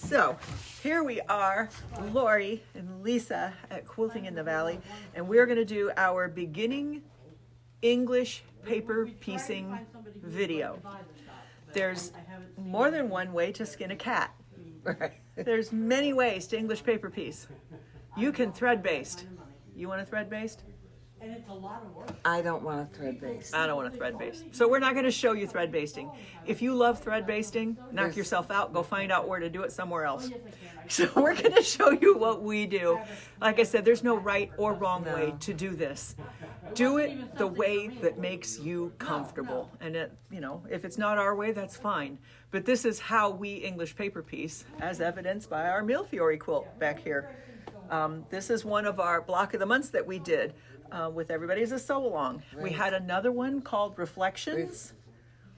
So here we are, Lori and Lisa at Quilting in the Valley, and we're going to do our beginning English paper piecing video. There's more than one way to skin a cat. There's many ways to English paper piece. You can thread baste. You want a thread baste? And it's a lot of work. I don't want a thread baste. I don't want to thread baste. So we're not going to show you thread basting. If you love thread basting, knock yourself out. Go find out where to do it somewhere else. So we're going to show you what we do. Like I said, there's no right or wrong way to do this. Do it the way that makes you comfortable. And if it's not our way, that's fine. But this is how we English paper piece, as evidenced by our Millefiori quilt back here. This is one of our block of the months that we did. With everybody as a sew along. Right. We had another one called Reflections.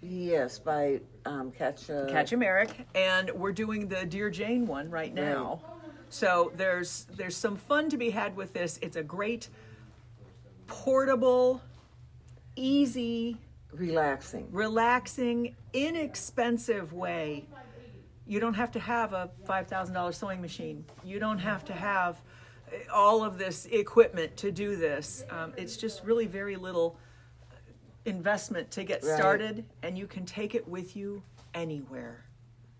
Yes, by Katch-Americ, and we're doing the Dear Jane one right now. Right. So there's some fun to be had with this. It's a great, portable, easy, relaxing, inexpensive way. You don't have to have a $5,000 sewing machine. You don't have to have all of this equipment to do this. It's just really very little investment to get started, and you can take it with you anywhere.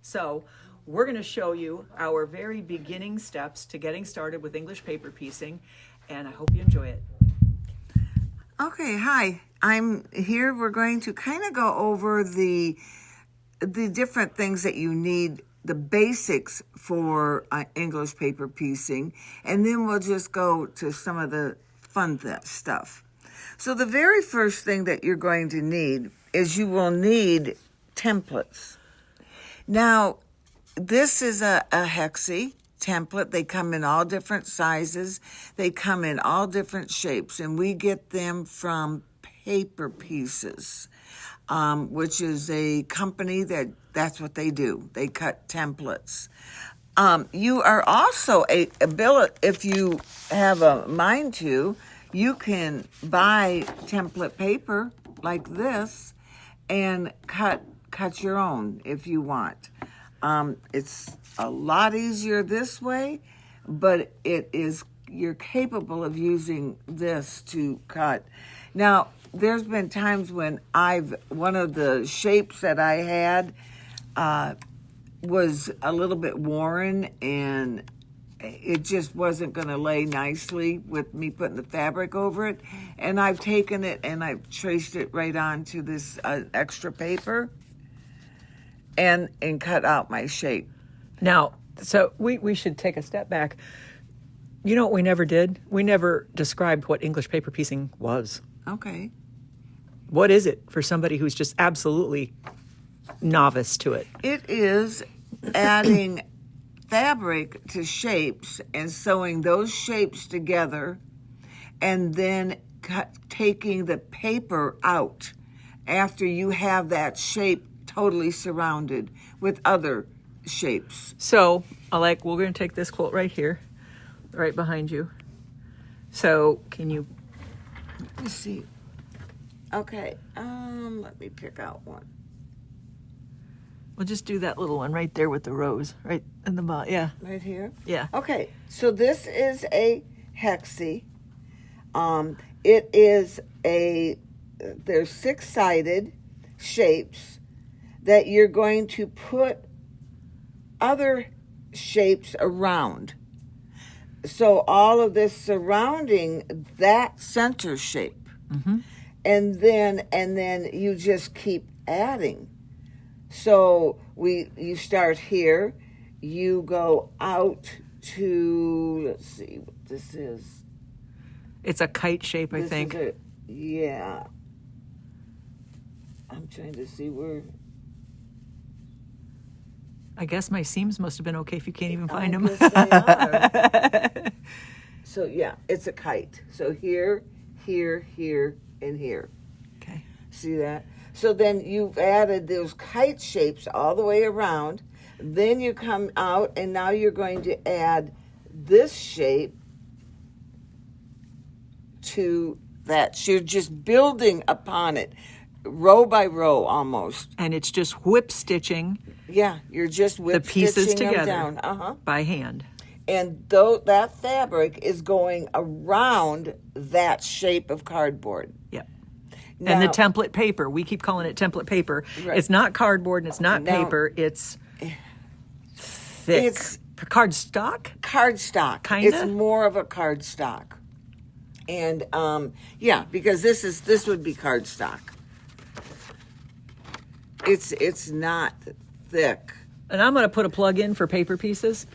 So we're going to show you our very beginning steps to getting started with English paper piecing, and I hope you enjoy it. Okay, hi. I'm here. We're going to kind of go over the different things that you need, the basics for English paper piecing, and then we'll just go to some of the fun stuff. So the very first thing that you're going to need is you will need templates. Now, this is a hexie template. They come in all different sizes. They come in all different shapes, and we get them from Paper Pieces, which is a company that's what they do. They cut templates. You are also if you have a mind to, you can buy template paper like this and cut your own if you want. It's a lot easier this way, but you're capable of using this to cut. Now, there's been times when one of the shapes that I had was a little bit worn, and it just wasn't going to lay nicely with me putting the fabric over it. And I've taken it and I've traced it right onto this extra paper and cut out my shape. Now, so we should take a step back. You know what we never did? We never described what English paper piecing was. Okay. What is it for somebody who's just absolutely novice to it? It is adding fabric to shapes and sewing those shapes together, and then taking the paper out after you have that shape totally surrounded with other shapes. So, we're going to take this quilt right here, right behind you. So, can you... Let me see. Okay, let me pick out one. We'll just do that little one right there with the rose, right in the bottom. Yeah. Right here? Yeah. Okay, so this is a hexie. It is they're six-sided shapes that you're going to put other shapes around. So all of this surrounding that center shape. Mm-hmm. And then you just keep adding. So you start here, you go out to, let's see what this is. It's a kite shape, I think. Yeah. I'm trying to see where. I guess my seams must have been okay if you can't even find them. Guess they are. So yeah, it's a kite. So here, here, here, and here. Okay. See that? So then you've added those kite shapes all the way around. Then you come out, and now you're going to add this shape to that. So you're just building upon it. row by row almost. And it's just whip stitching Yeah, you're just whip the pieces stitching them together down. by hand. And though that fabric is going around that shape of cardboard. Yep. And the Now- template paper, we keep calling it template paper. Right. It's not cardboard and it's not No. paper. It's thick. It's cardstock. cardstock. Kinda? It's more of a cardstock. And yeah, because this would be cardstock. It's not thick. And I'm going to put a plug in for paper pieces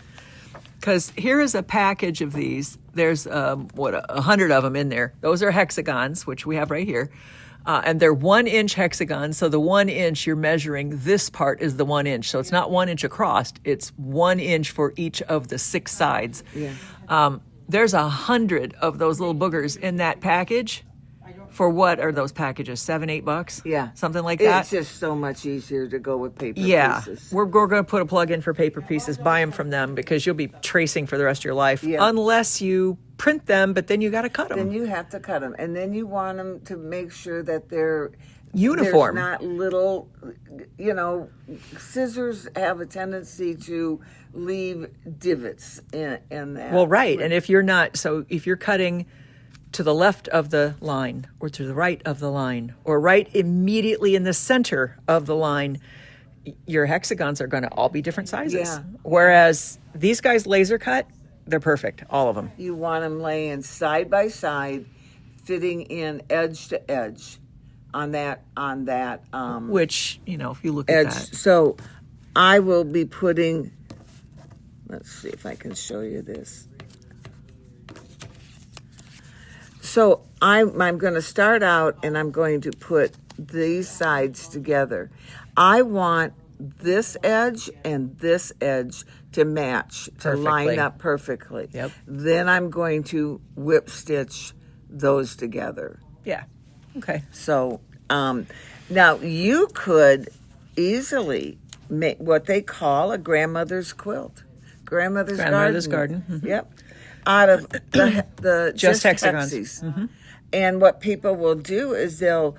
because here is a package of these. There's 100 of them in there. Those are hexagons, which we have right here. And they're 1 inch hexagons. So the 1 inch you're measuring, this part is the 1 inch. So it's not 1 inch across. It's 1 inch for each of the 6 sides. Yeah. There's 100 of those little boogers in that package. For what are those packages? $7-8? Yeah. Something like that. It's just so much easier to go with paper Yeah, pieces. we're going to put a plug in for paper pieces. Buy them from them because you'll be tracing for the rest of your life, Yeah. unless you print them. But then you got to cut them. Then you have to cut them, and then you want them to make sure that they're Uniform. There's not little, scissors have a tendency to leave divots in that. Well, right, and if you're cutting to the left of the line or to the right of the line or right immediately in the center of the line, your hexagons are going to all be different sizes. Yeah. Whereas these guys laser cut, they're perfect, all of them. You want them laying side by side, fitting in edge to edge on that Which, if you look edge. at that. So I will be putting, let's see if I can show you this. So I'm going to start out and I'm going to put these sides together. I want this edge and this edge to match, to line Perfectly. up perfectly. Yep. Then I'm going to whip stitch those together. Yeah. Okay. So now you could easily make what they call a grandmother's quilt. Grandmother's garden. Mhm. Yep. Out of the Just hexagons. hexes. And what people will do is they'll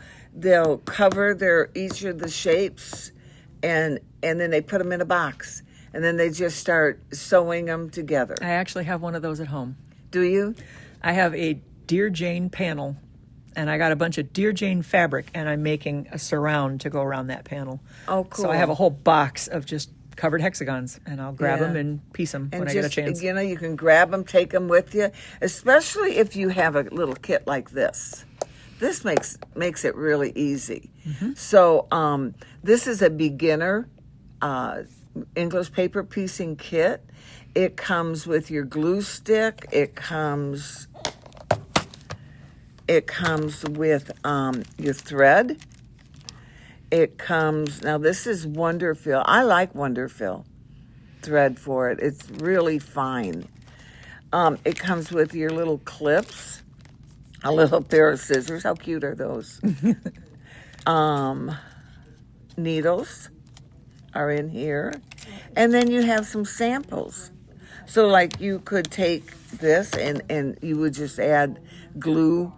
cover each of the shapes and then they put them in a box and then they just start sewing them together. I actually have one of those at home. Do you? I have a Dear Jane panel, and I got a bunch of Dear Jane fabric, and I'm making a surround to go around that panel. Oh, cool. So I have a whole box of just covered hexagons, and I'll grab Yeah. them and piece them And when I just, get a chance. you can grab them, take them with you, especially if you have a little kit like this. This makes it really easy. Mm-hmm. So this is a beginner English paper piecing kit. It comes with your glue stick. It comes with your thread. It comes, now this is Wonderfill. I like Wonderfill thread for it. It's really fine. It comes with your little clips, a little pair of scissors. How cute are those? Needles are in here. And then you have some samples. So like you could take this and you would just add glue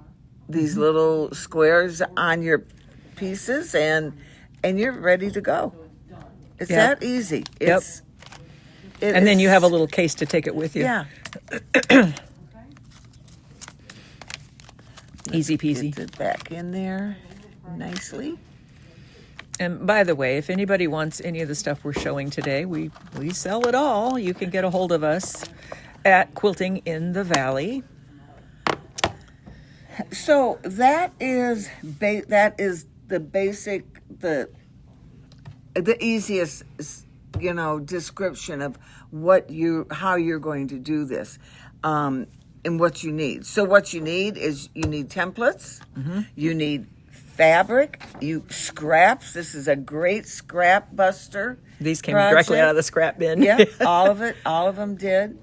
these little squares on your pieces and you're ready to go. It's Yeah. that easy. Yep. And then you have a little case to take it with you. Yeah. Easy peasy. Get it back in there nicely. And by the way, if anybody wants any of the stuff we're showing today, we sell it all. You can get a hold of us at Quilting in the Valley. So that is the basic, the easiest, description of how you're going to do this, and what you need. So what you need is you need templates, you need fabric, scraps. This is a great scrap buster. These came directly out of the scrap bin. Yeah, all of them did.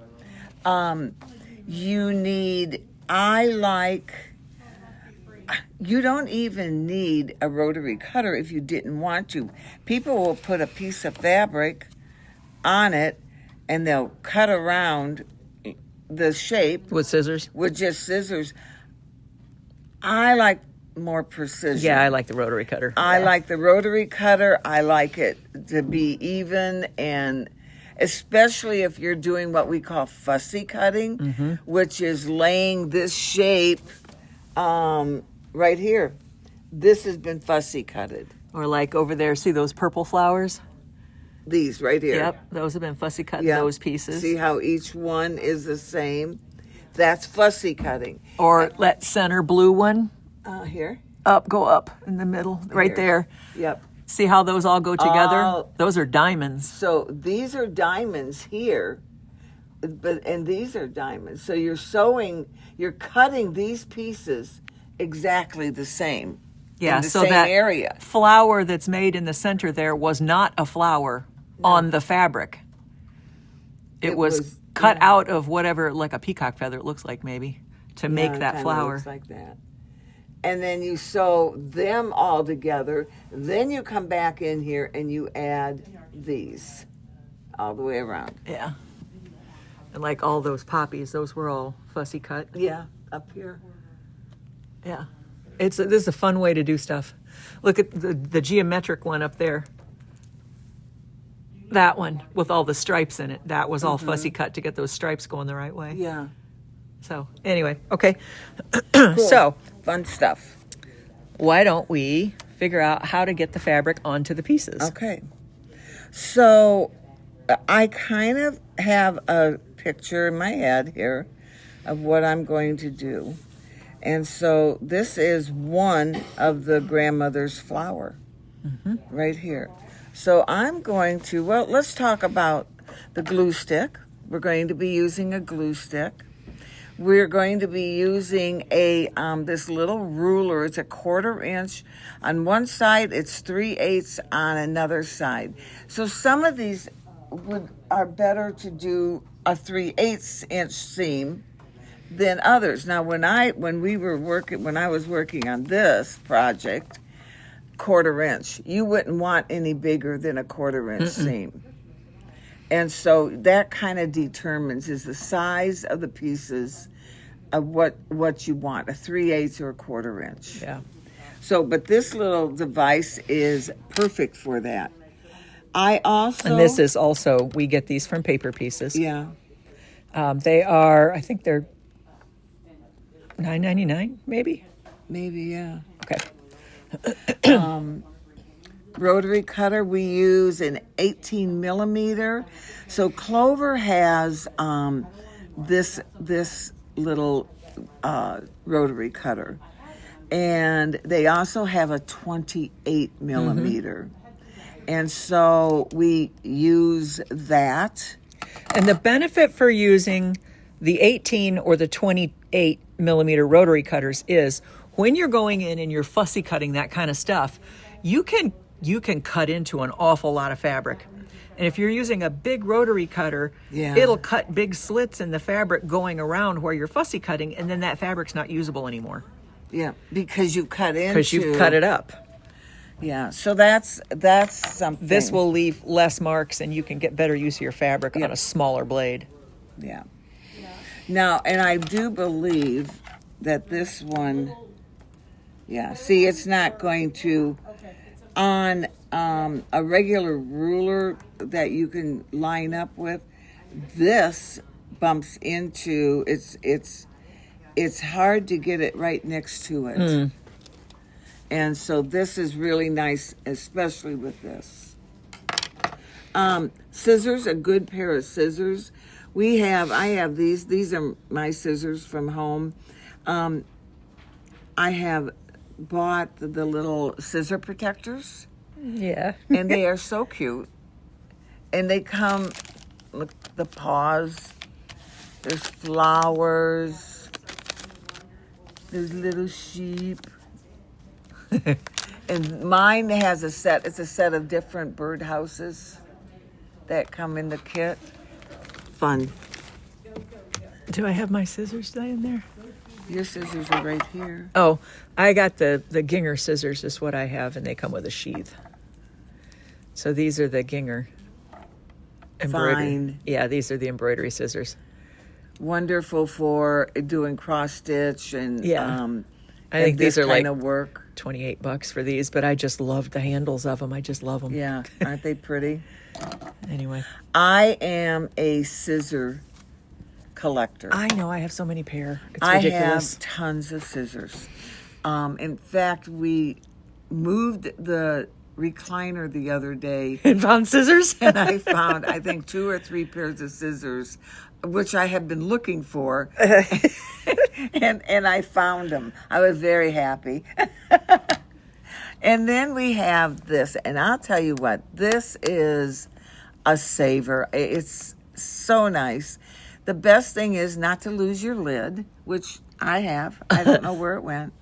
You don't even need a rotary cutter if you didn't want to. People will put a piece of fabric on it and they'll cut around the shape With scissors. with just scissors. I like more precision. Yeah, I like the rotary cutter. I Yeah. like the rotary cutter. I like it to be even, and especially if you're doing what we call fussy cutting, which is laying this shape right here. This has been fussy cutted. Or like over there, see those purple flowers? These right here. Yep, those have been fussy cut, Yeah. those pieces. See how each one is the same? That's fussy cutting. Or that center blue one, Here. go up in the middle, right Here. there. Yep. See how those all go together? All- Those are diamonds. So these are diamonds here, and these are diamonds. So you're cutting these pieces exactly the same. Yeah, in the so same that area. flower that's made in the center there was not a flower on the fabric. It was cut out of whatever, like a peacock feather it looks like maybe, to make Yeah, it that kinda flower. looks like that. And then you sew them all together. Then you come back in here and you add these all the way around. Yeah. And like all those poppies, those were all fussy cut. Yeah, up here. Yeah. This is a fun way to do stuff. Look at the geometric one up there. That one with all the stripes in it. That was all fussy cut to get those stripes going the right way. Yeah. So anyway, okay. Cool. So Fun stuff. why don't we figure out how to get the fabric onto the pieces? Okay. So I kind of have a picture in my head here of what I'm going to do. And so this is one of the grandmother's flower right here. So I'm going to, let's talk about the glue stick. We're going to be using a glue stick. We're going to be using this little ruler. It's a 1/4 inch on one side. It's 3/8 on another side. So some of these are better to do a 3/8 inch seam than others. Now, when I was working on this project, 1/4 inch, you wouldn't want any bigger than a 1/4 inch seam. And so that kind of determines is the size of the pieces of what you want, a 3/8 or a 1/4 inch. Yeah. So, but this little device is perfect for that. I also, And this is also, we get these from Paper Pieces. yeah, They are, I think they're $9.99 maybe? maybe, yeah. Okay. Rotary cutter, we use an 18 millimeter. So Clover has this little rotary cutter, and they also have a 28 millimeter. And so we use that. And the benefit for using the 18 or the 28 millimeter rotary cutters is when you're going in and you're fussy cutting that kind of stuff, you can cut into an awful lot of fabric. And if you're using a big rotary cutter, Yeah. it'll cut big slits in the fabric going around where you're fussy cutting, and then that fabric's not usable anymore Yeah, because you cut into. because you've cut it up. Yeah, so that's something. This will leave less marks, and you can get better use of your fabric on a smaller blade. Yeah. Now, and I do believe that this one, yeah, see, it's not going to, on a regular ruler that you can line up with, this bumps into, it's hard to get it right next to it. And so this is really nice, especially with this. Scissors, a good pair of scissors. I have these. These are my scissors from home. I have bought the little scissor protectors, Yeah. and they are so cute. And they come, look, the paws. There's flowers. There's little sheep. And mine has it's a set of different birdhouses that come in the kit. Fun. Do I have my scissors in there? Your scissors are right here. Oh, I got the Ginger scissors is what I have, and they come with a sheath. So these are the Ginger embroidery. Fine. Yeah, these are the embroidery scissors. Wonderful for doing cross stitch and Yeah. I think these are like work. $28 for these, but I just love the handles of them. I just love them. Yeah, aren't they pretty? Anyway, I am a scissor collector. I know I have so many pair. It's I ridiculous. have tons of scissors. In fact, we moved the recliner the other day, And found scissors. and I found, I think, 2 or 3 pairs of scissors, which I have been looking for, and I found them. I was very happy. And then we have this, and I'll tell you what, this is a saver. It's so nice. The best thing is not to lose your lid, which I have. I don't know where it went.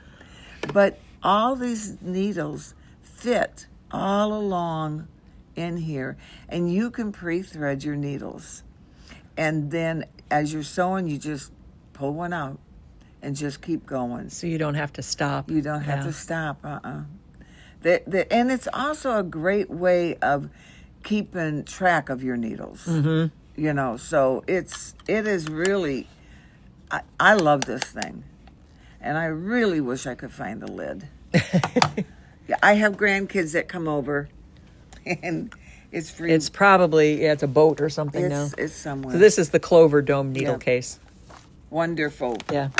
But all these needles fit all along in here, and you can pre-thread your needles. And then as you're sewing, you just pull one out and just keep going. So you don't have to stop. You don't have to stop. And it's also a great way of keeping track of your needles. Mm-hmm. You know, so it is really, I love this thing. And I really wish I could find the lid. Yeah, I have grandkids that come over, and it's free. It's probably, it's a boat or something now. It's somewhere. So this is the Clover Dome needle Yeah. case. Wonderful. Yeah.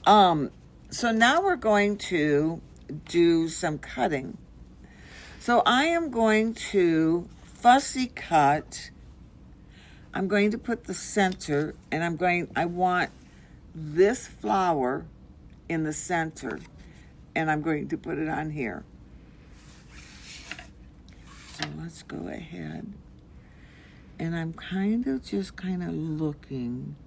So now we're going to do some cutting. So I am going to fussy cut. I'm going to put the center, and I want this flower in the center, and I'm going to put it on here. So let's go ahead. And I'm kind of looking,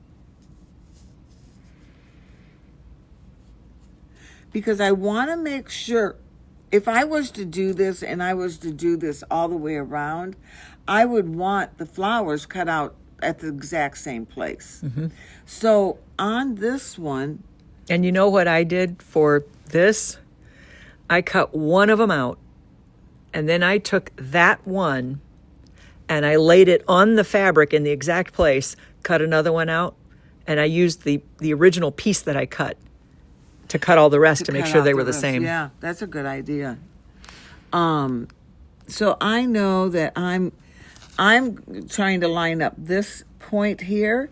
because I want to make sure, if I was to do this and I was to do this all the way around, I would want the flowers cut out at the exact same place. Mm-hmm. So on this one, And you know what I did for this? I cut one of them out, and then I took that one and I laid it on the fabric in the exact place, cut another one out, and I used the original piece that I cut to cut all the rest to make cut sure out they were the rest. same. Yeah, that's a good idea. So I know that I'm trying to line up this point here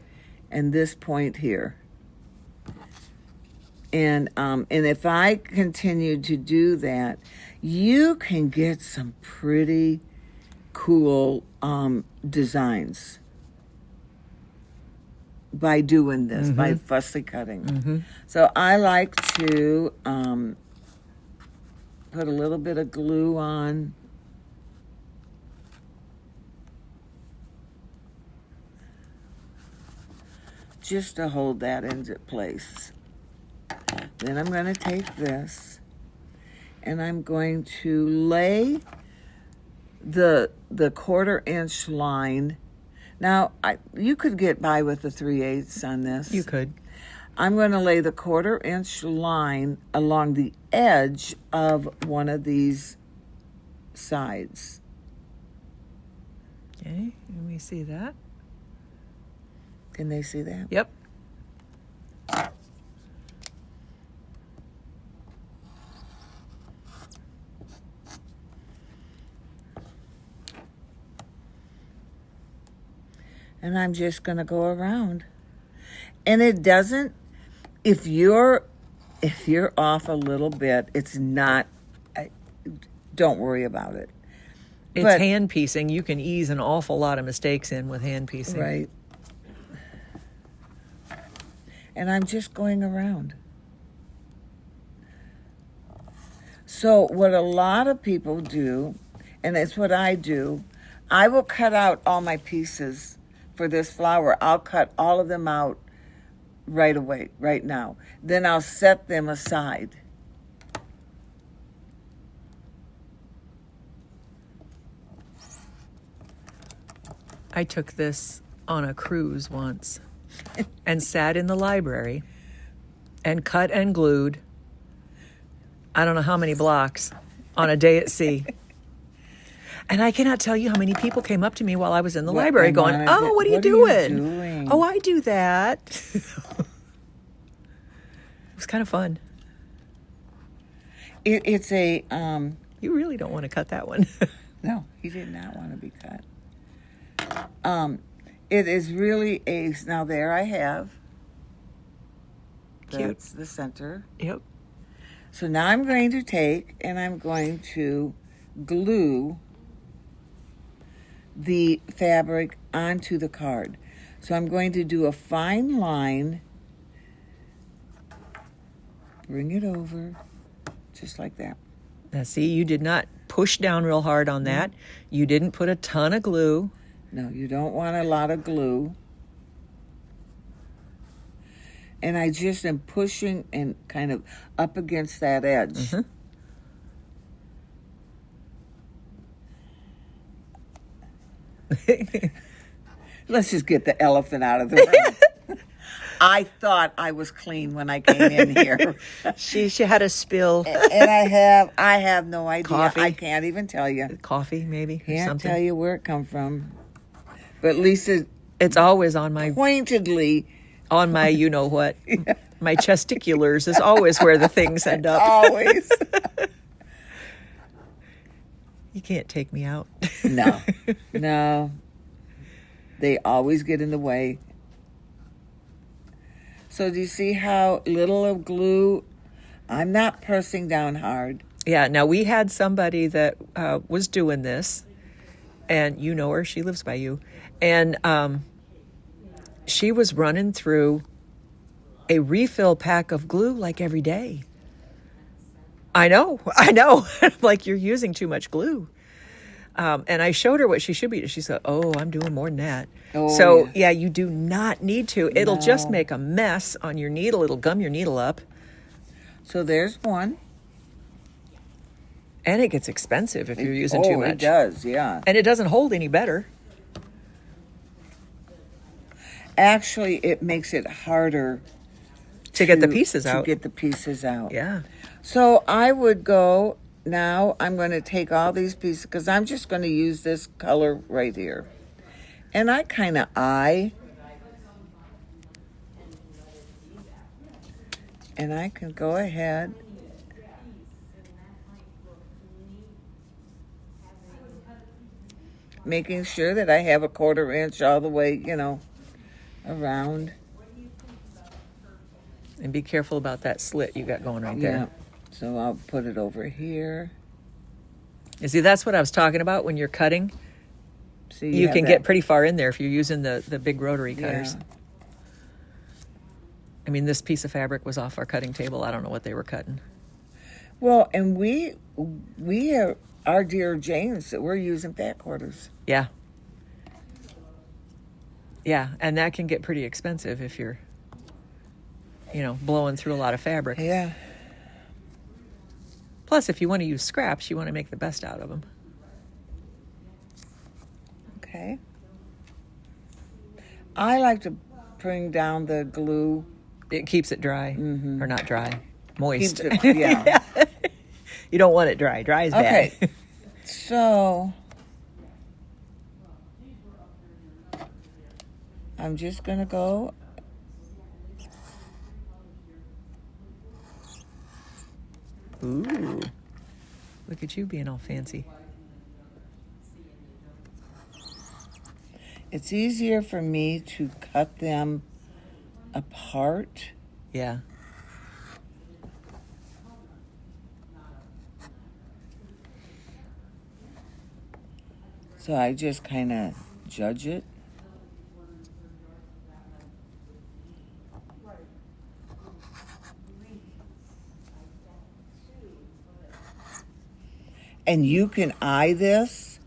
and this point here. And if I continue to do that, you can get some pretty cool designs by doing this, by fussy cutting. So I like to put a little bit of glue on. Just to hold that into place. Then I'm going to take this and I'm going to lay the 1/4 inch line. Now, you could get by with the 3/8 on this. You could. I'm going to lay the 1/4 inch line along the edge of one of these sides. Okay, let me see that. Can they see that? Yep. And I'm just going to go around. And it doesn't, if you're off a little bit, it's not, don't worry about it. It's But- hand piecing. You can ease an awful lot of mistakes in with hand piecing. Right. And I'm just going around. So what a lot of people do, and it's what I do, I will cut out all my pieces for this flower. I'll cut all of them out right away, right now. Then I'll set them aside. I took this on a cruise once and sat in the library and cut and glued I don't know how many blocks on a day at sea. And I cannot tell you how many people came up to me while I was in the library going, "Oh, what are you doing? Oh, I do that." was kind of fun. It's a You really don't want to cut that one. no, he did not want to be cut. It is really a, now there I have. Cute. That's the center. Yep. So now I'm going to take and I'm going to glue the fabric onto the card. So I'm going to do a fine line, bring it over, just like that. Now, see, you did not push down real hard on that. You didn't put a ton of glue. No, you don't want a lot of glue. And I just am pushing and kind of up against that edge. Mm-hmm. Let's just get the elephant out of the room. I thought I was clean when I came in here. She had a spill. And I have no idea. Coffee? I can't even tell you. Coffee, maybe, or Can't something. tell you where it come from. But Lisa It's always on my pointedly, you know what. My chesticulars is always where the things end up. always. You can't take me out. No. They always get in the way. So do you see how little of glue? I'm not pressing down hard. Yeah, now we had somebody that was doing this, and you know her, she lives by you, and she was running through a refill pack of glue like every day. I know. I'm like, you're using too much glue. And I showed her what she should be. She said, oh, I'm doing more than that. Oh, so, yeah. you do not need to. It'll just make a mess on your needle. It'll gum your needle up. So there's one. And it gets expensive if you're using too much. It does, yeah. And it doesn't hold any better. Actually, it makes it harder To get the pieces out. To get the pieces out. Yeah. So I would go, now I'm going to take all these pieces, because I'm just going to use this color right here. And I kind of eye. And I can go ahead. Making sure that I have a 1/4 inch all the way, around. And be careful about that slit you got going right Yeah. there. So I'll put it over here. You see, that's what I was talking about when you're cutting. See, You have can that- get pretty far in there if you're using the big rotary cutters. Yeah. I mean, this piece of fabric was off our cutting table. I don't know what they were cutting. Well, and we are our dear Janes that we're using fat quarters. Yeah. Yeah, and that can get pretty expensive if you're, blowing through a lot of fabric. Yeah. Plus, if you want to use scraps, you want to make the best out of them. Okay. I like to bring down the glue. It keeps it dry, or not dry, moist. Keeps it, yeah. You don't want it dry. Dry is bad. Okay. So I'm just going to go. Ooh, look at you being all fancy. It's easier for me to cut them apart. Yeah. So I just kind of judge it. And you can eye this.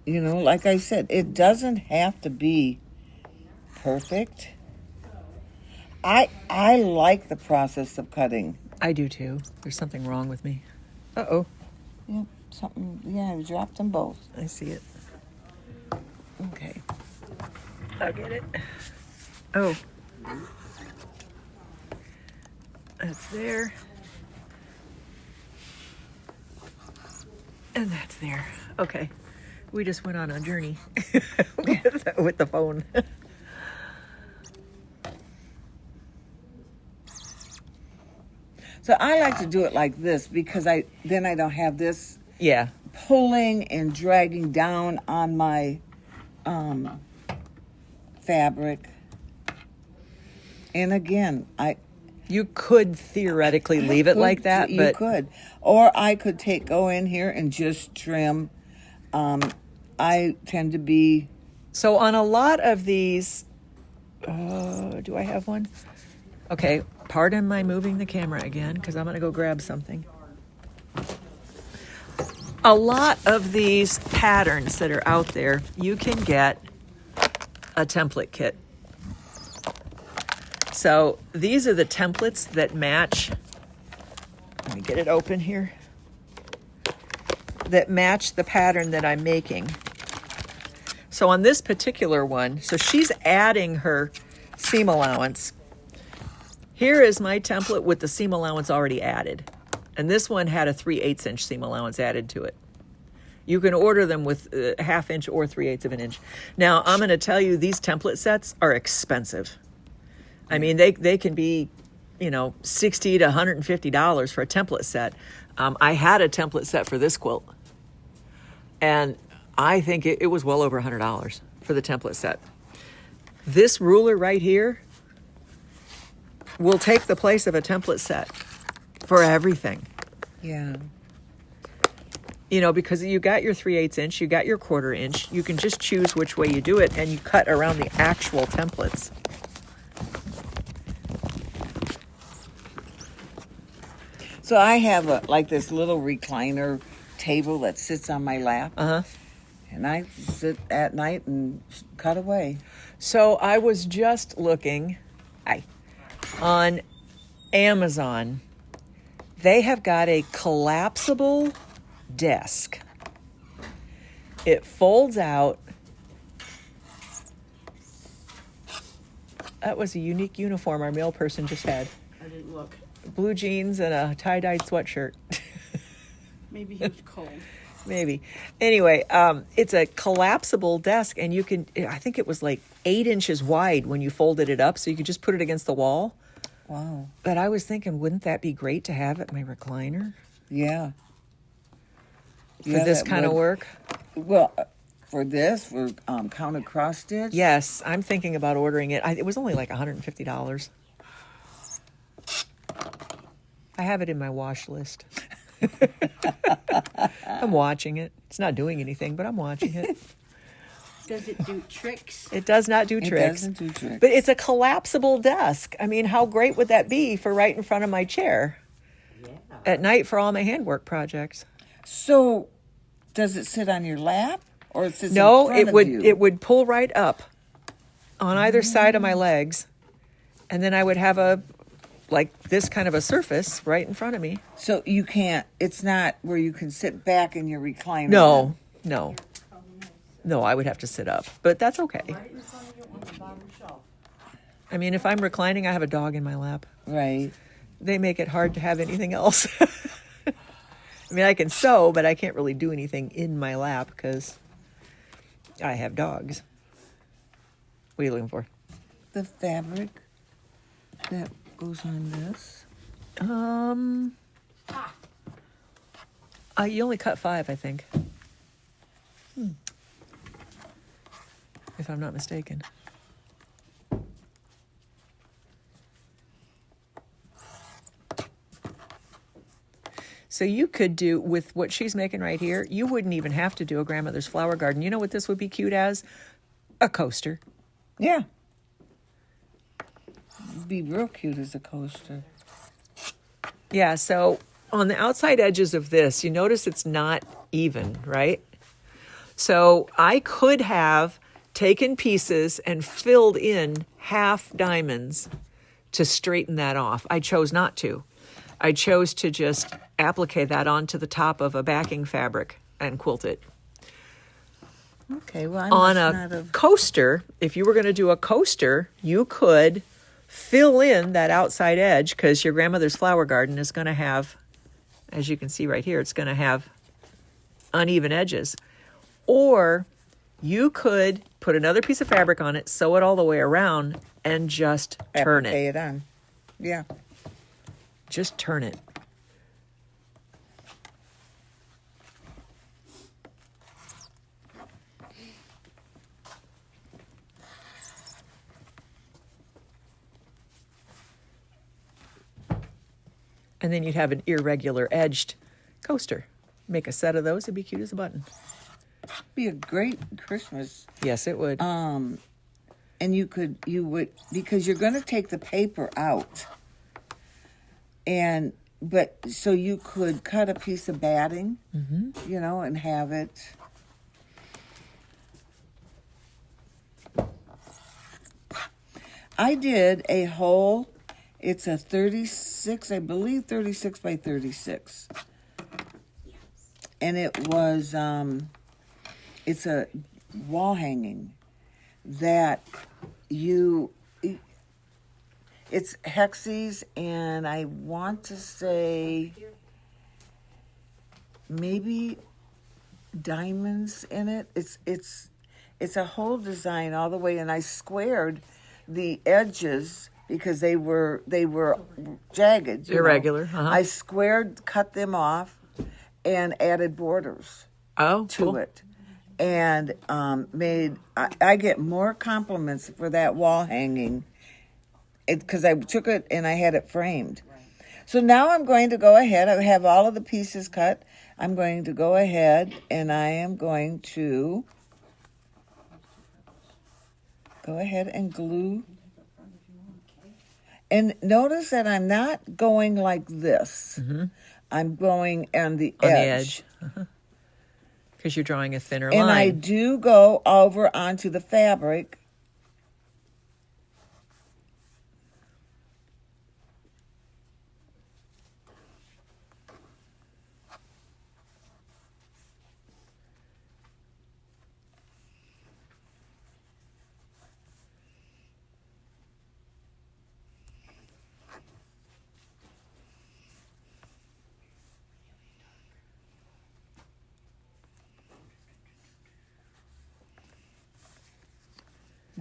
Like I said, it doesn't have to be perfect. I like the process of cutting. I do too. There's something wrong with me. Uh-oh. Yep, something. Yeah, I dropped them both. I see it. Okay. I'll get it. Oh. That's there. And that's there. Okay. We just went on a journey with the phone. So I like to do it like this because I don't have this Yeah. pulling and dragging down on my fabric. And again, You could theoretically leave it like that, you but could, or I could go in here and just trim. I tend to be so on a lot of these, do I have one? Okay, pardon my moving the camera again because I'm going to go grab something. A lot of these patterns that are out there, you can get a template kit. So these are the templates that match. Let me get it open here. That match the pattern that I'm making. So on this particular one, so she's adding her seam allowance. Here is my template with the seam allowance already added. And this one had a 3/8 inch seam allowance added to it. You can order them with a 1/2 inch or 3/8 of an inch. Now, I'm going to tell you, these template sets are expensive. I mean, they can be, $60 to $150 for a template set. I had a template set for this quilt, and I think it was well over $100 for the template set. This ruler right here will take the place of a template set for everything. yeah. Because you got your 3/8 inch, you got your 1/4 inch. You can just choose which way you do it, and you cut around the actual templates. So I have this little recliner table that sits on my lap, and I sit at night and cut away. So I was just looking on Amazon. They have got a collapsible desk. It folds out. That was a unique uniform our mail person just had. I didn't look. Blue jeans and a tie-dyed sweatshirt. Maybe he was cold. Maybe. Anyway, it's a collapsible desk, and you can, I think it was like 8 inches wide when you folded it up, so you could just put it against the wall. Wow. But I was thinking, wouldn't that be great to have at my recliner? Yeah. For this kind of work? Well, for counted cross stitch? Yes, I'm thinking about ordering it. It was only like $150. I have it in my wash list. I'm watching it. It's not doing anything, but I'm watching it. Does it do tricks? It does not do tricks. It doesn't do tricks. But it's a collapsible desk. I mean, how great would that be for right in front of my chair at night for all my handwork projects? So, does it sit on your lap, or it sits No, in front it would. of you? It would pull right up on either side of my legs, and then I would have this kind of a surface right in front of me. So you can't. It's not where you can sit back in your recliner. No. No, I would have to sit up, but that's okay. Right in front of you on the bottom shelf. I mean, if I'm reclining, I have a dog in my lap. Right. They make it hard to have anything else. I mean, I can sew, but I can't really do anything in my lap because I have dogs. What are you looking for? The fabric that goes on this. You only cut 5, I think. If I'm not mistaken. So you could do, with what she's making right here, you wouldn't even have to do a grandmother's flower garden. You know what this would be cute as? A coaster. Yeah. It'd be real cute as a coaster. Yeah, so on the outside edges of this, you notice it's not even, right? So I could have taken pieces and filled in half diamonds to straighten that off. I chose not to. I chose to just applique that onto the top of a backing fabric and quilt it. Okay, well, I On must a not have... coaster, if you were going to do a coaster, you could fill in that outside edge because your grandmother's flower garden is going to have, as you can see right here, it's going to have uneven edges. Or you could put another piece of fabric on it, sew it all the way around, and just turn applique it. it on. Yeah. just turn it. And then you'd have an irregular edged coaster. Make a set of those, it'd be cute as a button. Be a great Christmas. Yes, it would. And you would, because you're going to take the paper out. But so you could cut a piece of batting, you know, and have it. I did a whole, it's a 36, I believe 36 by 36. And it was, it's a wall hanging that it's hexes, and I want to say maybe diamonds in it. It's a whole design all the way, and I squared the edges because they were jagged, Irregular. I cut them off and added borders Oh, to cool. it, and I get more compliments for that wall hanging because I took it and I had it framed. So now I'm going to go ahead. I have all of the pieces cut. I'm going to go ahead and I am going to go ahead and glue. And notice that I'm not going like this. I'm going on the edge. Because you're drawing a thinner line. And I do go over onto the fabric.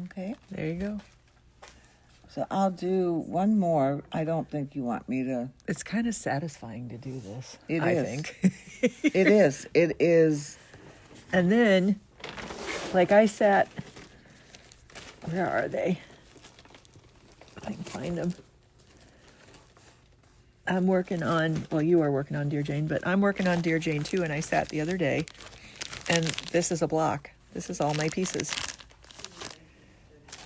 Okay. There you go. So I'll do one more. I don't think you want me to. It's kind of satisfying to do this. It I is. think. It is. It is. And then, like I sat, where are they? If I can find them. I'm working on, well, you are working on Dear Jane, but I'm working on Dear Jane too, and I sat the other day, and this is a block. This is all my pieces.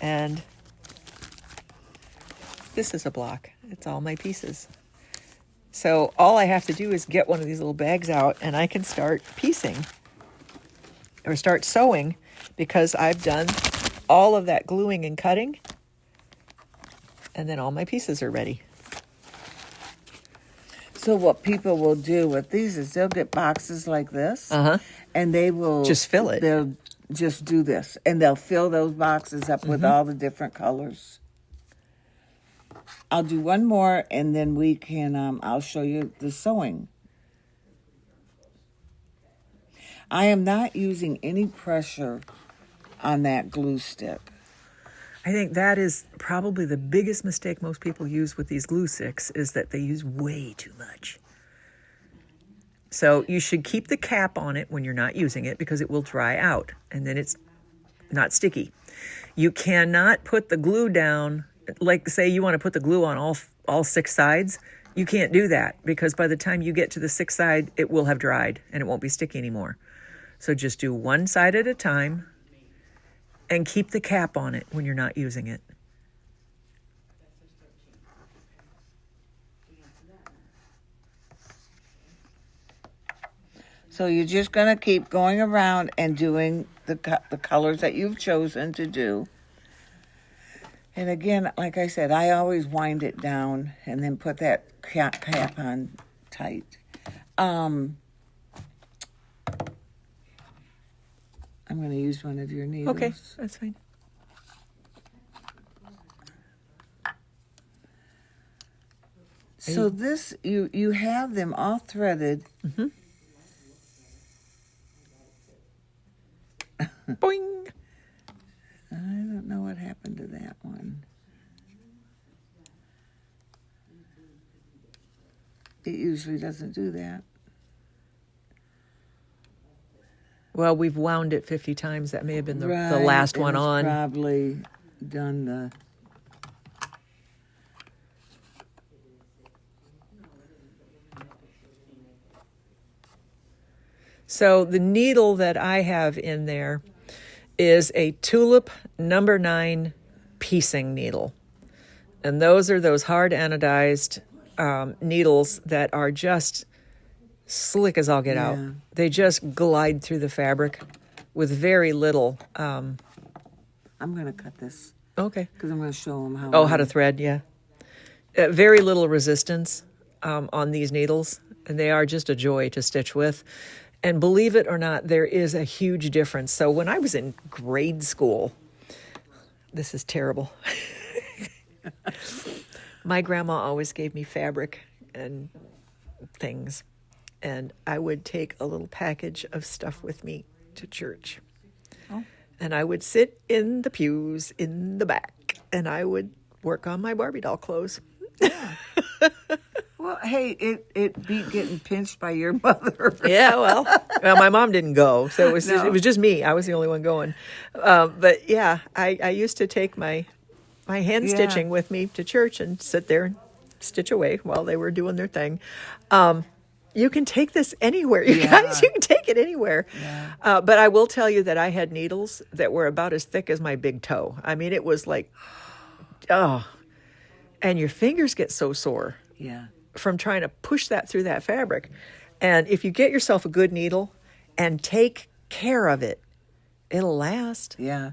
And this is a block. It's all my pieces. So all I have to do is get one of these little bags out, and I can start piecing or start sewing because I've done all of that gluing and cutting, and then all my pieces are ready. So what people will do with these is they'll get boxes like this, and they will Just fill it. They'll just do this, and they'll fill those boxes up with all the different colors. I'll do one more, and then we can. I'll show you the sewing. I am not using any pressure on that glue stick. I think that is probably the biggest mistake most people use with these glue sticks is that they use way too much. So you should keep the cap on it when you're not using it because it will dry out and then it's not sticky. You cannot put the glue down, like say you want to put the glue on all six sides. You can't do that because by the time you get to the sixth side, it will have dried and it won't be sticky anymore. So just do one side at a time and keep the cap on it when you're not using it. So you're just going to keep going around and doing the colors that you've chosen to do. And again, like I said, I always wind it down and then put that cap on tight. I'm going to use one of your needles. Okay, that's fine. So this, you have them all threaded. Boing! I don't know what happened to that one. It usually doesn't do that. Well, we've wound it 50 times. That may have been the Right, last and one it's on. Probably done the. So the needle that I have in there is a tulip number 9 piecing needle. And those are those hard anodized needles that are just slick as all get out. Yeah. They just glide through the fabric with very little. I'm going to cut this Okay. because I'm going to show them how. Oh, how to thread, yeah. Very little resistance on these needles, and they are just a joy to stitch with. And believe it or not, there is a huge difference. So when I was in grade school, this is terrible. My grandma always gave me fabric and things, and I would take a little package of stuff with me to church. Oh. And I would sit in the pews in the back, and I would work on my Barbie doll clothes. Well, hey, it beat getting pinched by your mother. Yeah, well, my mom didn't go, so No. it was just me. I was the only one going. But yeah, I used to take my hand Yeah. stitching with me to church and sit there and stitch away while they were doing their thing. You can take this anywhere, you Yeah. guys. You can take it anywhere. Yeah. But I will tell you that I had needles that were about as thick as my big toe. I mean, it was like, oh, and your fingers get so sore Yeah. from trying to push that through that fabric. And if you get yourself a good needle and take care of it, it'll last. Yeah.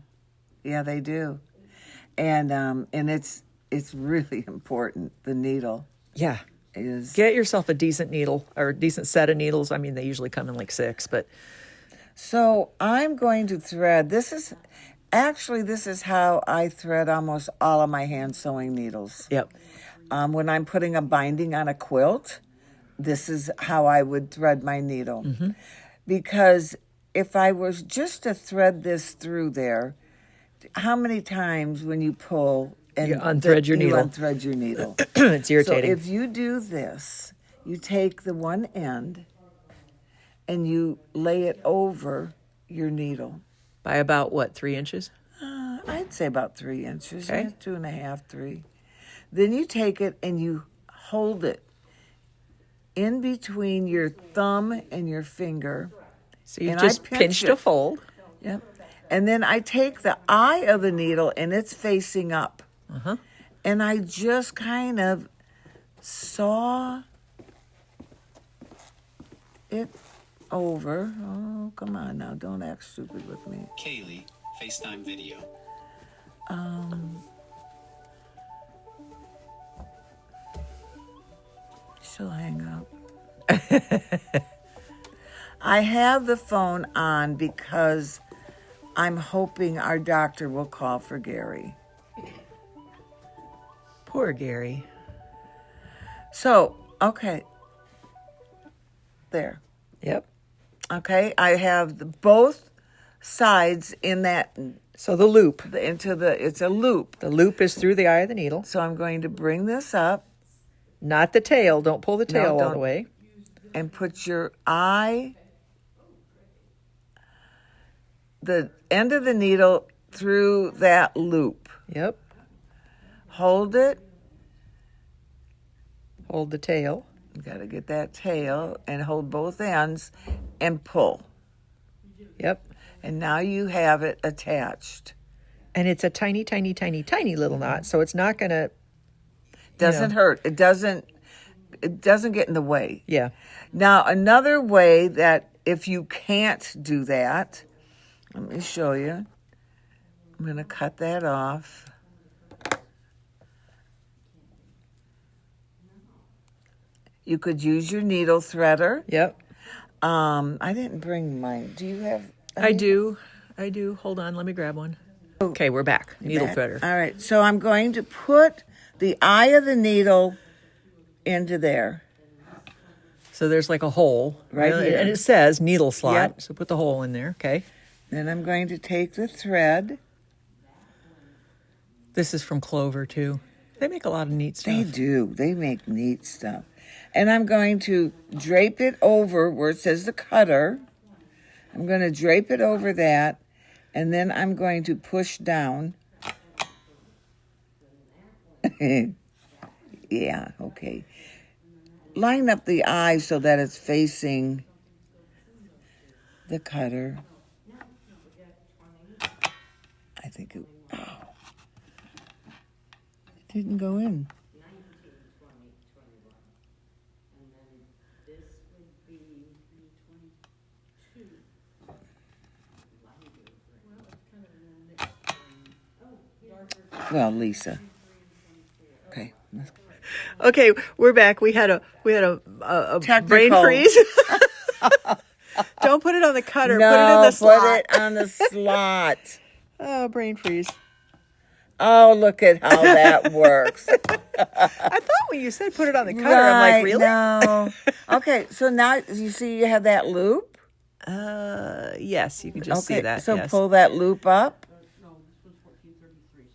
Yeah, they do. And it's really important. The needle Yeah. is. Get yourself a decent needle or a decent set of needles. I mean, they usually come in like 6, but So I'm going to thread. This is how I thread almost all of my hand sewing needles. yep. When I'm putting a binding on a quilt, this is how I would thread my needle. Mm-hmm. Because if I was just to thread this through there, how many times when you pull and You unthread your needle. You unthread your needle. It's So irritating. if you do this, you take the one end and you lay it over your needle. By about what, 3 inches? I'd say about 3 inches, Okay. 2.5, 3. Then you take it and you hold it in between your thumb and your finger. So you And just I pinch pinched it. a fold. Yep. And then I take the eye of the needle and it's facing up. Uh-huh. And I just kind of saw it over. Oh, come on now. Don't act stupid with me. Kaylee, FaceTime video. She'll hang up. I have the phone on because I'm hoping our doctor will call for Gary. Poor Gary. So, okay. There. Yep. Okay, I have both sides in that So the loop. it's a loop. The loop is through the eye of the needle, So I'm going to bring this up not the tail. Don't pull the tail all don't. the way. and put your eye, the end of the needle through that loop. Yep. Hold it. Hold the tail. You got to get that tail and hold both ends and pull. Yep. And now you have it attached. And it's a tiny, tiny, tiny, tiny little knot, so it's not gonna. Doesn't hurt. It doesn't get in the way. Yeah. Now, another way that if you can't do that, let me show you. I'm going to cut that off. You could use your needle threader. Yep. I didn't bring mine. Do you have? I do. Hold on, let me grab one. Okay, we're back. Needle threader. All right. So I'm going to put the eye of the needle into there. So there's like a hole. Right here. And it says needle slot. Yep. So put the hole in there, okay? Then I'm going to take the thread. This is from Clover, too. They make a lot of neat stuff. They do. They make neat stuff. And I'm going to drape it over where it says the cutter. I'm going to drape it over that, and then I'm going to push down. Yeah, okay. Line up the eye so that it's facing the cutter. I think it didn't go in. Well, Lisa. Okay. Okay, we're back. We had a brain Technical. freeze. Don't put it on the cutter. No, put it in the slot. put it on the slot. Oh, brain freeze. Oh, look at how that works. I thought when you said put it on the cutter, I'm like, really? No. Okay, so now you see you have that loop. Yes, you can just see that. So yes. pull that loop up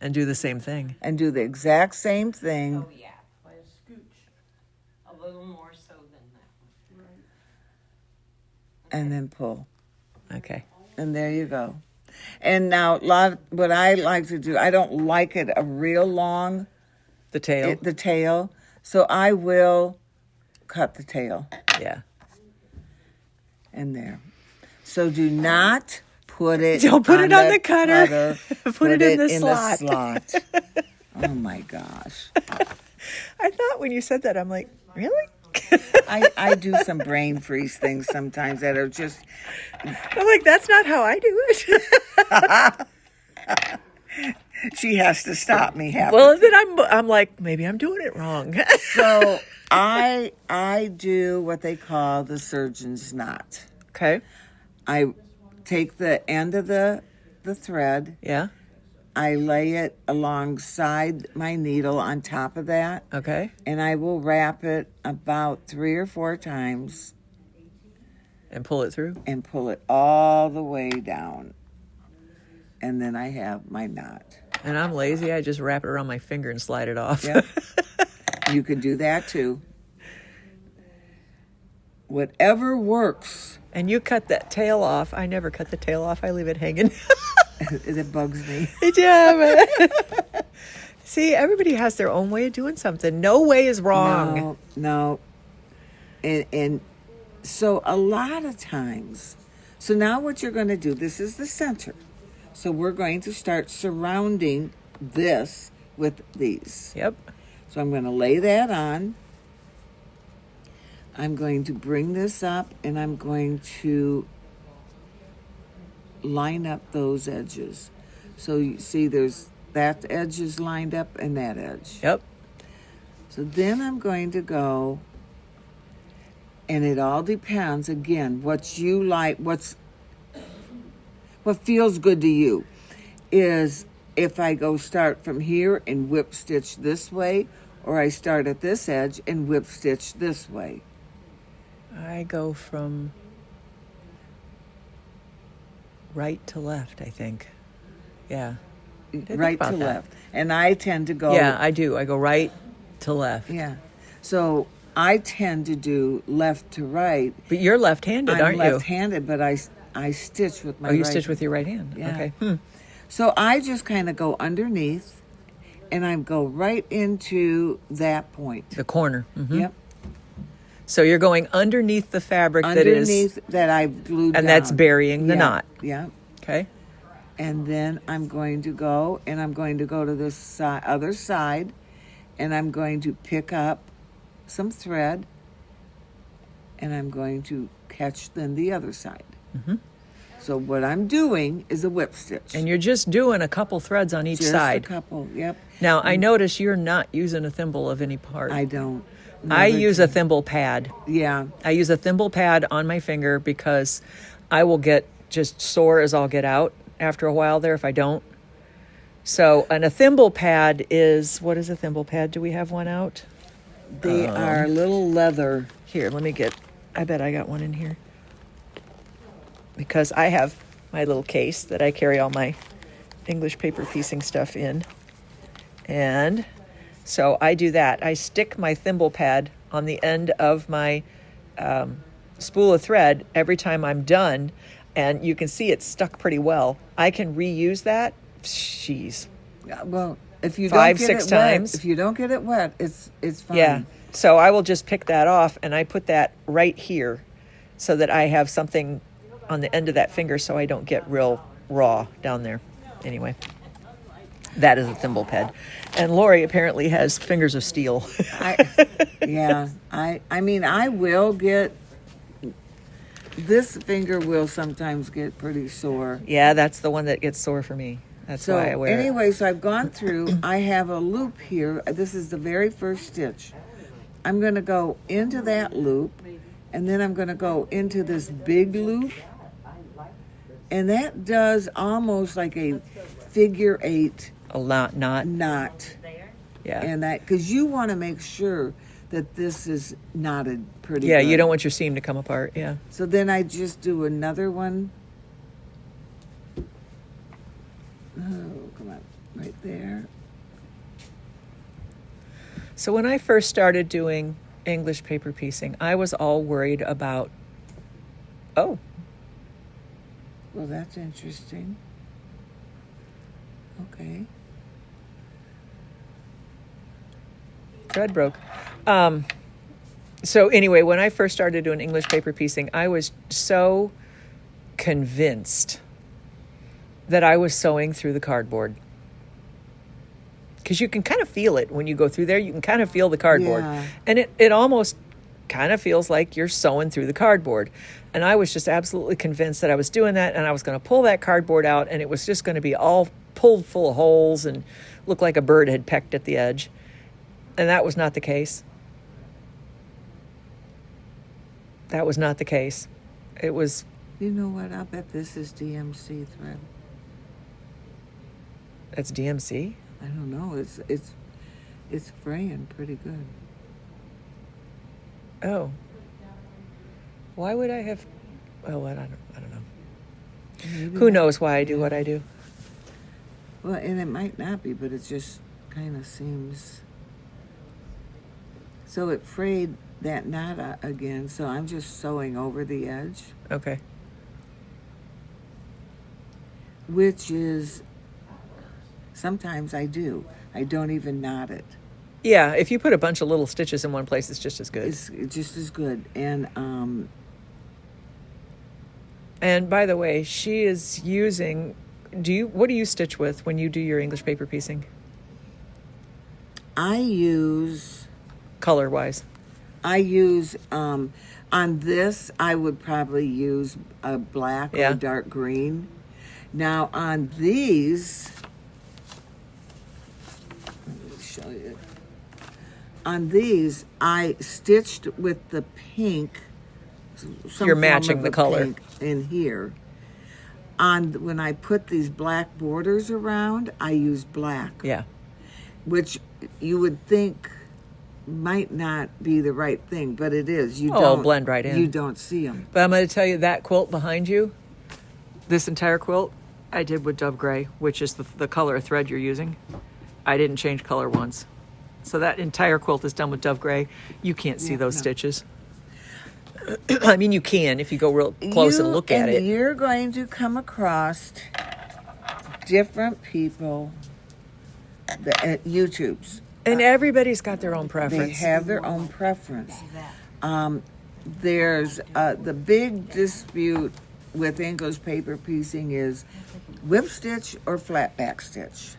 And do the same thing. and do the exact same thing. Oh, yeah, by a scooch. A little more so than that one. And then pull. Okay. And there you go. And now, what I like to do, I don't like it a real long, The tail. the tail, so I will cut the tail Yeah. in there. So do not put it. Don't put it on the cutter. Put it in the slot. slot. Oh my gosh! I thought when you said that, I'm like, really? I do some brain freeze things sometimes that are just. I'm like, that's not how I do it. She has to stop me half. Well, then I'm like, maybe I'm doing it wrong. So I do what they call the surgeon's knot. Okay. I take the end of the thread, Yeah. I lay it alongside my needle on top of that, Okay. and I will wrap it about 3 or 4 times And pull it through. and pull it all the way down. And then I have my knot. And I'm lazy. I just wrap it around my finger and slide it off. Yep. You could do that too. Whatever works. And you cut that tail off. I never cut the tail off. I leave it hanging. It bugs me. Yeah. But see, everybody has their own way of doing something. No way is wrong. No. And so a lot of times, so now what you're going to do, this is the center. So we're going to start surrounding this with these. Yep. So I'm going to lay that on. I'm going to bring this up and I'm going to line up those edges. So you see there's that edge is lined up and that edge. Yep. So then I'm going to go, and it all depends, again, what you like, what feels good to you. Is if I go start from here and whip stitch this way, or I start at this edge and whip stitch this way. I go from right to left, I think. Yeah. Think Right to about that. left. And I tend to go... Yeah, I do. I go right to left. Yeah. So I tend to do left to right. But you're left-handed, I'm aren't you? left-handed, but I stitch with my Oh, you right. stitch with your right hand. Yeah. Okay. So I just kind of go underneath, and I go right into that point. The corner. Mhm. Yep. So you're going underneath the fabric Underneath that I've glued down. and that's burying the Yeah, knot. Yeah. Okay. And then I'm going to go, and I'm going to go to this other side, and I'm going to pick up some thread, and I'm going to catch then the other side. Mm-hmm. So what I'm doing is a whip stitch. And you're just doing a couple threads on each just side. a couple, yep. Now, I notice you're not using a thimble of any part. I don't. I Never use do. a thimble pad. Yeah. I use a thimble pad on my finger because I will get just sore as all get out after a while there if I don't. So, and a thimble pad is, what is a thimble pad? Do we have one out? They are little leather. Here, let me get, I bet I got one in here. Because I have my little case that I carry all my English paper piecing stuff in. And so I do that. I stick my thimble pad on the end of my spool of thread every time I'm done, and you can see it's stuck pretty well. I can reuse that. Jeez. Well, if you 5, don't get 6 it wet, times. if you don't get it wet, it's fine. Yeah. So I will just pick that off, and I put that right here so that I have something on the end of that finger so I don't get real raw down there. Anyway, that is a thimble ped. And Lori apparently has fingers of steel. I mean, I will get, this finger will sometimes get pretty sore. Yeah, that's the one that gets sore for me. That's So why I wear it. anyway, so I've gone through, I have a loop here. This is the very first stitch. I'm going to go into that loop, and then I'm going to go into this big loop. And that does almost like a figure 8 A lot, not. Yeah. And that, because you want to make sure that this is knotted pretty Yeah, good. you don't want your seam to come apart. Yeah. So then I just do another one. Oh, come on. Right there. So when I first started doing English paper piecing, I was all worried about, oh, Well, that's interesting. Okay. thread broke. So anyway, when I first started doing English paper piecing, I was so convinced that I was sewing through the cardboard. Because you can kind of feel it when you go through there. You can kind of feel the cardboard. Yeah. And it almost kind of feels like you're sewing through the cardboard. And I was just absolutely convinced that I was doing that, and I was going to pull that cardboard out, and it was just going to be all pulled full of holes and look like a bird had pecked at the edge. And that was not the case. That was not the case. It was, You know what? I'll bet this is DMC thread. that's DMC? I don't know. It's fraying pretty good. Oh. Why would I have, oh, I don't know. Maybe Who not. knows why I do what I do? Well, and it might not be, but it just kind of seems. So it frayed that knot again, so I'm just sewing over the edge, Okay. which is, sometimes I do. I don't even knot it. Yeah, if you put a bunch of little stitches in one place, it's just as good. It's just as good. And And by the way, she is using, what do you stitch with when you do your English paper piecing? I use Color-wise. on this, I would probably use a black Yeah. or dark green. Now on these, let me show you. On these, I stitched with the pink. Some You're form matching of the a color. pink in here. When I put these black borders around, I use black, Yeah. which you would think might not be the right thing, but it is. You Oh, don't it'll blend right in. You don't see them. But I'm going to tell you, that quilt behind you, this entire quilt, I did with Dove Gray, which is the color of thread you're using. I didn't change color once. So that entire quilt is done with Dove Gray. You can't see those no. stitches. I mean, you can if you go real close and look at it. You're going to come across different people, YouTubes. And everybody's got their own They preference. have their own preference. There's the big dispute with English paper piecing is whip stitch or flat back stitch.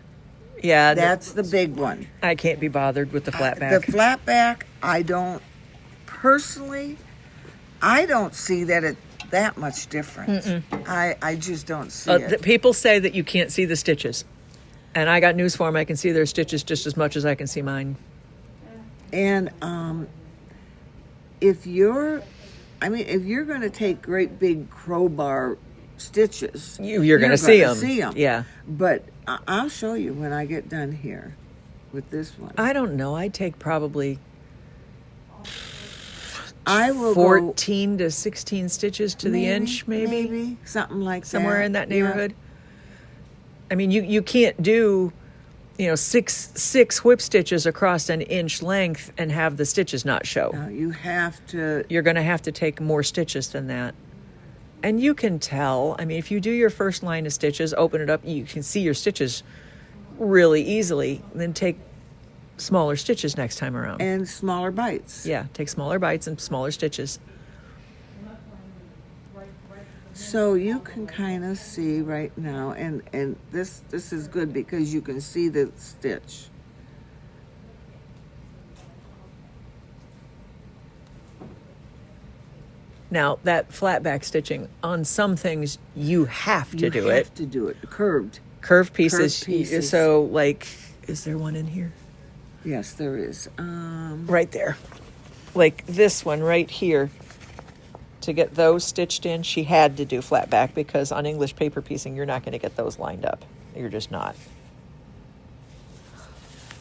Yeah, That's the big one. I can't be bothered with the flat back. The flat back, I don't personally. I don't see that it that much difference. I just don't see it. People say that you can't see the stitches. And I got news for them. I can see their stitches just as much as I can see mine. And if you're going to take great big crowbar stitches, You're going to see them. See them. Yeah. But I'll show you when I get done here with this one. I don't know. I'd take probably I will 14 to 16 stitches to go, the inch, something like somewhere that. in that Yeah. neighborhood. I mean, you can't do six whip stitches across an inch length and have the stitches not show. Now you have to. You're going to have to take more stitches than that. And you can tell, I mean, if you do your first line of stitches, open it up, you can see your stitches really easily, then take smaller stitches next time around. And smaller bites. Yeah, take smaller bites and smaller stitches. So you can kind of see right now, and this is good because you can see the stitch. Now, that flat back stitching, on some things, you have to do You it. have to do it. Curved. Curved pieces. Curved pieces. So, like, is there one in here? Yes, there is. Right there. Like this one right here. To get those stitched in, she had to do flat back because on English paper piecing, you're not going to get those lined up. You're just not.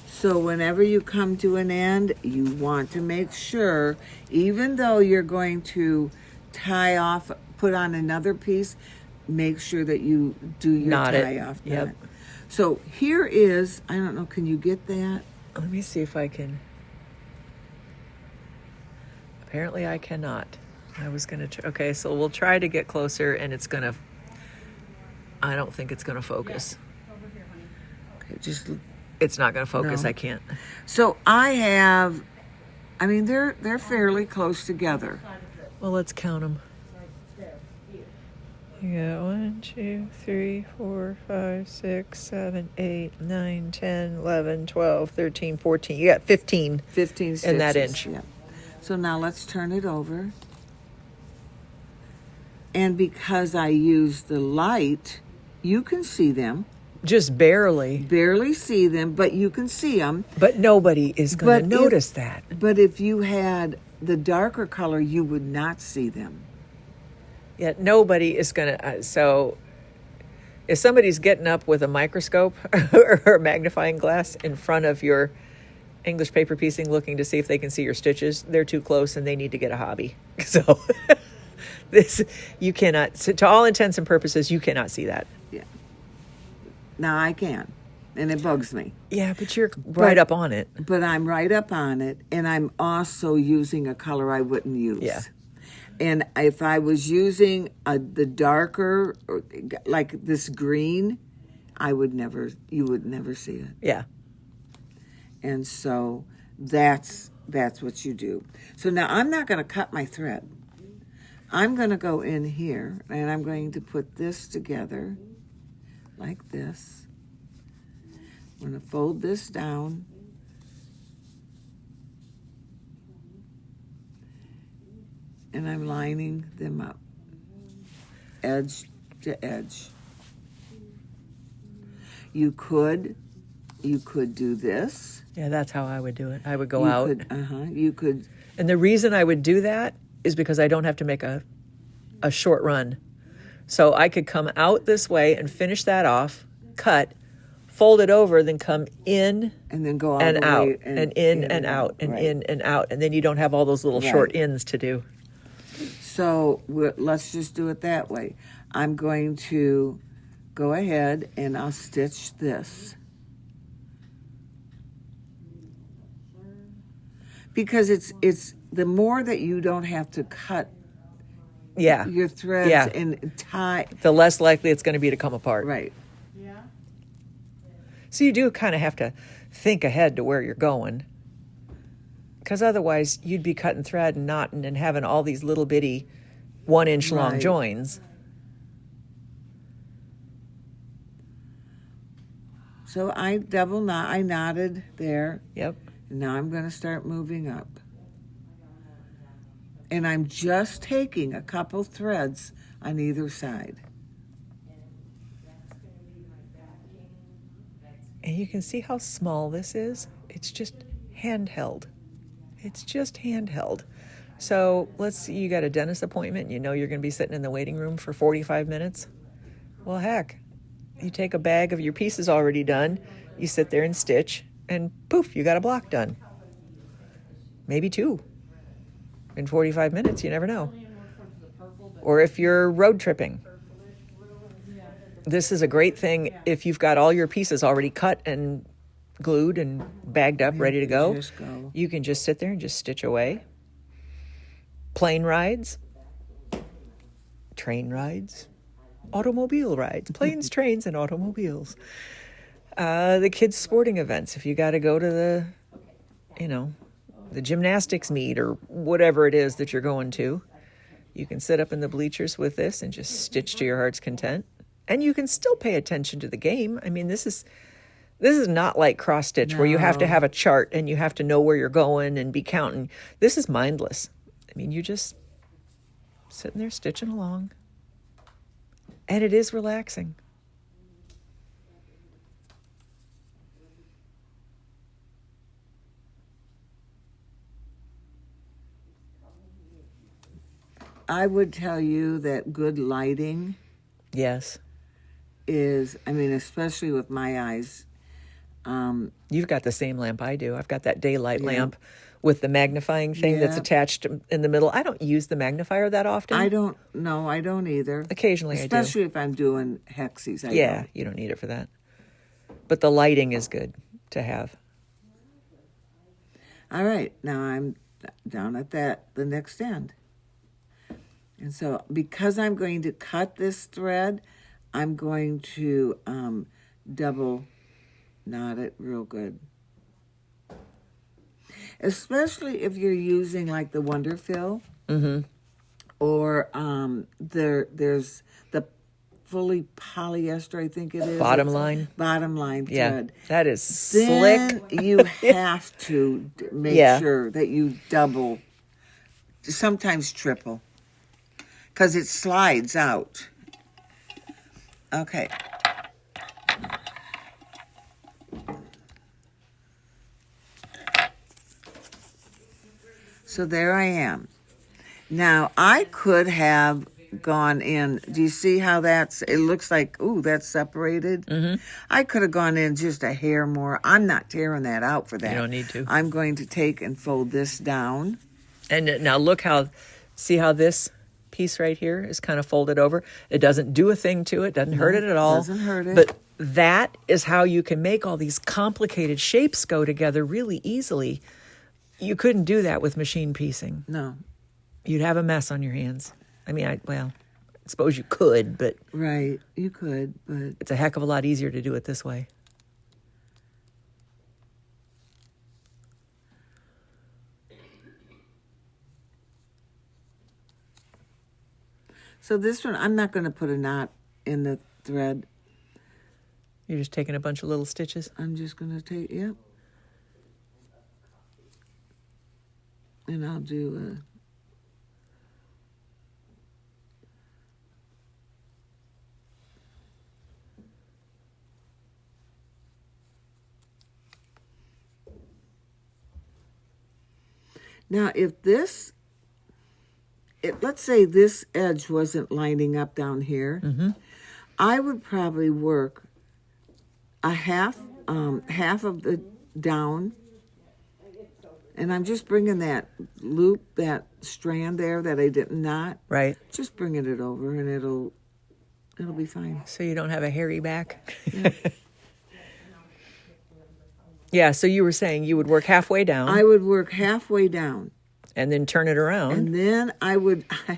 So whenever you come to an end, you want to make sure, even though you're going to tie off, put on another piece, make sure that you do your Knot it. tie off. Yep. knot. So here is, I don't know, can you get that? Let me see if I can. Apparently I cannot. I was going to, okay, so we'll try to get closer and it's going to, I don't think it's going to focus. Okay, just It's not going to focus. No. I can't. so I have. I mean, they're fairly close together. Well, let's count them. You got 1, 2, 3, 4, 5, 6, 7, 8, 9, 10, 11, 12, 13, 14. You got 15. 15 stitches. In that inch. Yeah. So now let's turn it over. And because I use the light, you can see them. Just barely. Barely see them, but you can see them. But nobody is going to But notice that. But if you had the darker color, you would not see them. Yet nobody is going to. So if somebody's getting up with a microscope or a magnifying glass in front of your English paper piecing looking to see if they can see your stitches, they're too close and they need to get a hobby. So this, you cannot, to all intents and purposes, you cannot see that. Yeah. Now I can, and it bugs me. Yeah, but you're right up on it. But I'm right up on it, and I'm also using a color I wouldn't use. Yeah. And if I was using the darker, or like this green, you would never see it. Yeah. And so that's what you do. So now I'm not going to cut my thread. I'm going to go in here, and I'm going to put this together like this. I'm going to fold this down. And I'm lining them up, edge to edge. You could do this. Yeah, that's how I would do it. I would go You out. You could. And the reason I would do that is because I don't have to make a short run. So I could come out this way and finish that off, cut, fold it over, then come in And then go all and the out, way and in and out, and right. in and out. And then you don't have all those little Right. short ends to do. So let's just do it that way. I'm going to go ahead and I'll stitch this. Because it's the more that you don't have to cut Yeah. your threads Yeah. and tie. The less likely it's going to be to come apart. Right. So you do kind of have to think ahead to where you're going. Because otherwise you'd be cutting thread and knotting and having all these little bitty 1 inch long Right. joins. So I knotted there. Yep. Now I'm going to start moving up. And I'm just taking a couple threads on either side. And you can see how small this is. It's just handheld. It's just handheld. So let's see, you got a dentist appointment. You know you're going to be sitting in the waiting room for 45 minutes. Well, heck, you take a bag of your pieces already done. You sit there and stitch, and poof, you got a block done. Maybe 2 in 45 minutes. You never know. Or if you're road tripping. This is a great thing if you've got all your pieces already cut and glued and bagged up, ready to go. Just go. You can just sit there and just stitch away. Plane rides, train rides, automobile rides, planes, trains, and automobiles. The kids' sporting events. If you got to go to the, the gymnastics meet or whatever it is that you're going to, you can sit up in the bleachers with this and just stitch to your heart's content. And you can still pay attention to the game. I mean, this is not like cross stitch where you have to have a chart and you have to know where you're going and be counting. This is mindless. I mean, you just sitting there stitching along. And it is relaxing. I would tell you that good lighting Yes. is, especially with my eyes. You've got the same lamp I do. I've got that daylight lamp with the magnifying thing that's Yeah. attached in the middle. I don't use the magnifier that often. I don't either. Occasionally I do. Especially if I'm doing hexes. I Yeah, don't. you don't need it for that. But the lighting is good to have. All right, now I'm down at the next end. And so because I'm going to cut this thread, I'm going to double knot it real good. Especially if you're using like the Wonder Fill, or there's the fully polyester, I think it is. Bottom It's line? Bottom line Yeah, thread. that is slick. Then you have to make Yeah. sure that you double, sometimes triple, because it slides out. Okay. So there I am. Now, I could have gone in. Do you see how it looks like, ooh, that's separated? Mm-hmm. I could have gone in just a hair more. I'm not tearing that out for that. You don't need to. I'm going to take and fold this down. And now see how this piece right here is kind of folded over? It doesn't do a thing to it, doesn't hurt it at all. Doesn't hurt it. But that is how you can make all these complicated shapes go together really easily. You couldn't do that with machine piecing. No. You'd have a mess on your hands. I mean, I suppose you could, but Right, you could, but it's a heck of a lot easier to do it this way. so this one, I'm not going to put a knot in the thread. You're just taking a bunch of little stitches. I'm just going to take, yep. And I'll do Now, if let's say this edge wasn't lining up down here, I would probably work a half of the down, and I'm just bringing that loop, that strand there that I didn't knot, Right. just bringing it over, and it'll be fine. So you don't have a hairy back. Yeah, so you were saying you would work halfway down I would work halfway down. and then turn it around. And then I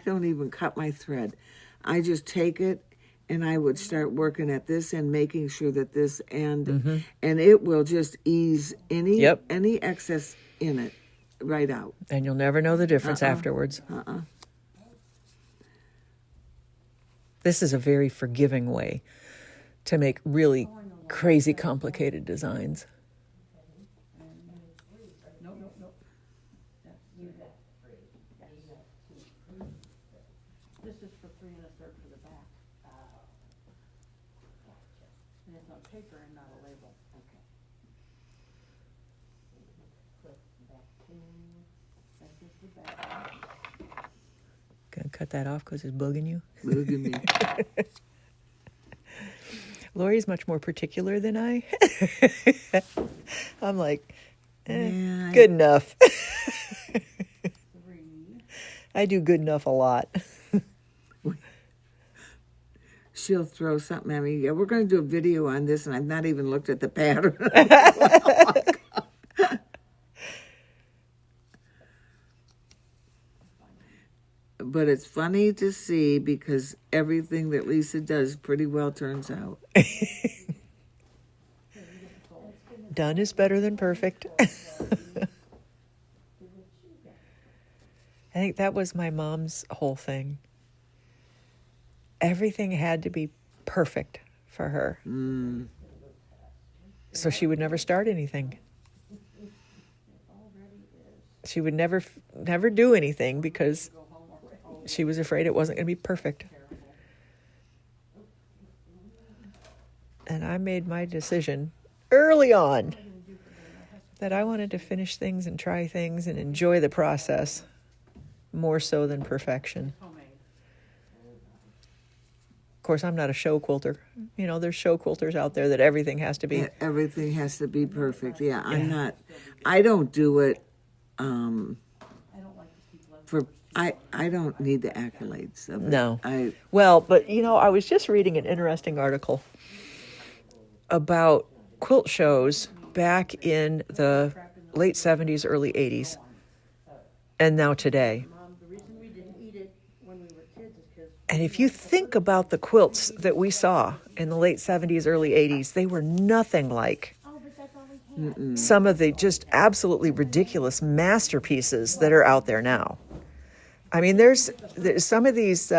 don't even cut my thread. I just take it and I would start working at this end, making sure that this end, and it will just ease any excess in it right out. And you'll never know the difference afterwards. This is a very forgiving way to make really crazy complicated designs. This is for 3 1/3 for the back. And it's on paper and not a label. Okay. Put back in. This is the back. Gonna cut that off because it's bugging you. Look at me. Lori's much more particular than I. I'm like, Yeah, good enough. 3. I do good enough a lot. she'll throw something at me. Yeah, we're going to do a video on this, and I've not even looked at the pattern. But it's funny to see because everything that Lisa does pretty well turns out. Done is better than perfect. I think that was my mom's whole thing. Everything had to be perfect for her. So she would never start anything. She would never do anything because she was afraid it wasn't going to be perfect. And I made my decision early on that I wanted to finish things and try things and enjoy the process more so than perfection. Of course, I'm not a show quilter. You know, there's show quilters out there that everything has to be. Yeah, everything has to be perfect. Yeah, I'm not. I don't do it. I don't need the accolades of it. No. I Well, but you know, I was just reading an interesting article about quilt shows back in the late 70s, early 80s, and now today. And if you think about the quilts that we saw in the late 70s, early 80s, they were nothing like some of the just absolutely ridiculous masterpieces that are out there now. I mean, there's some of these,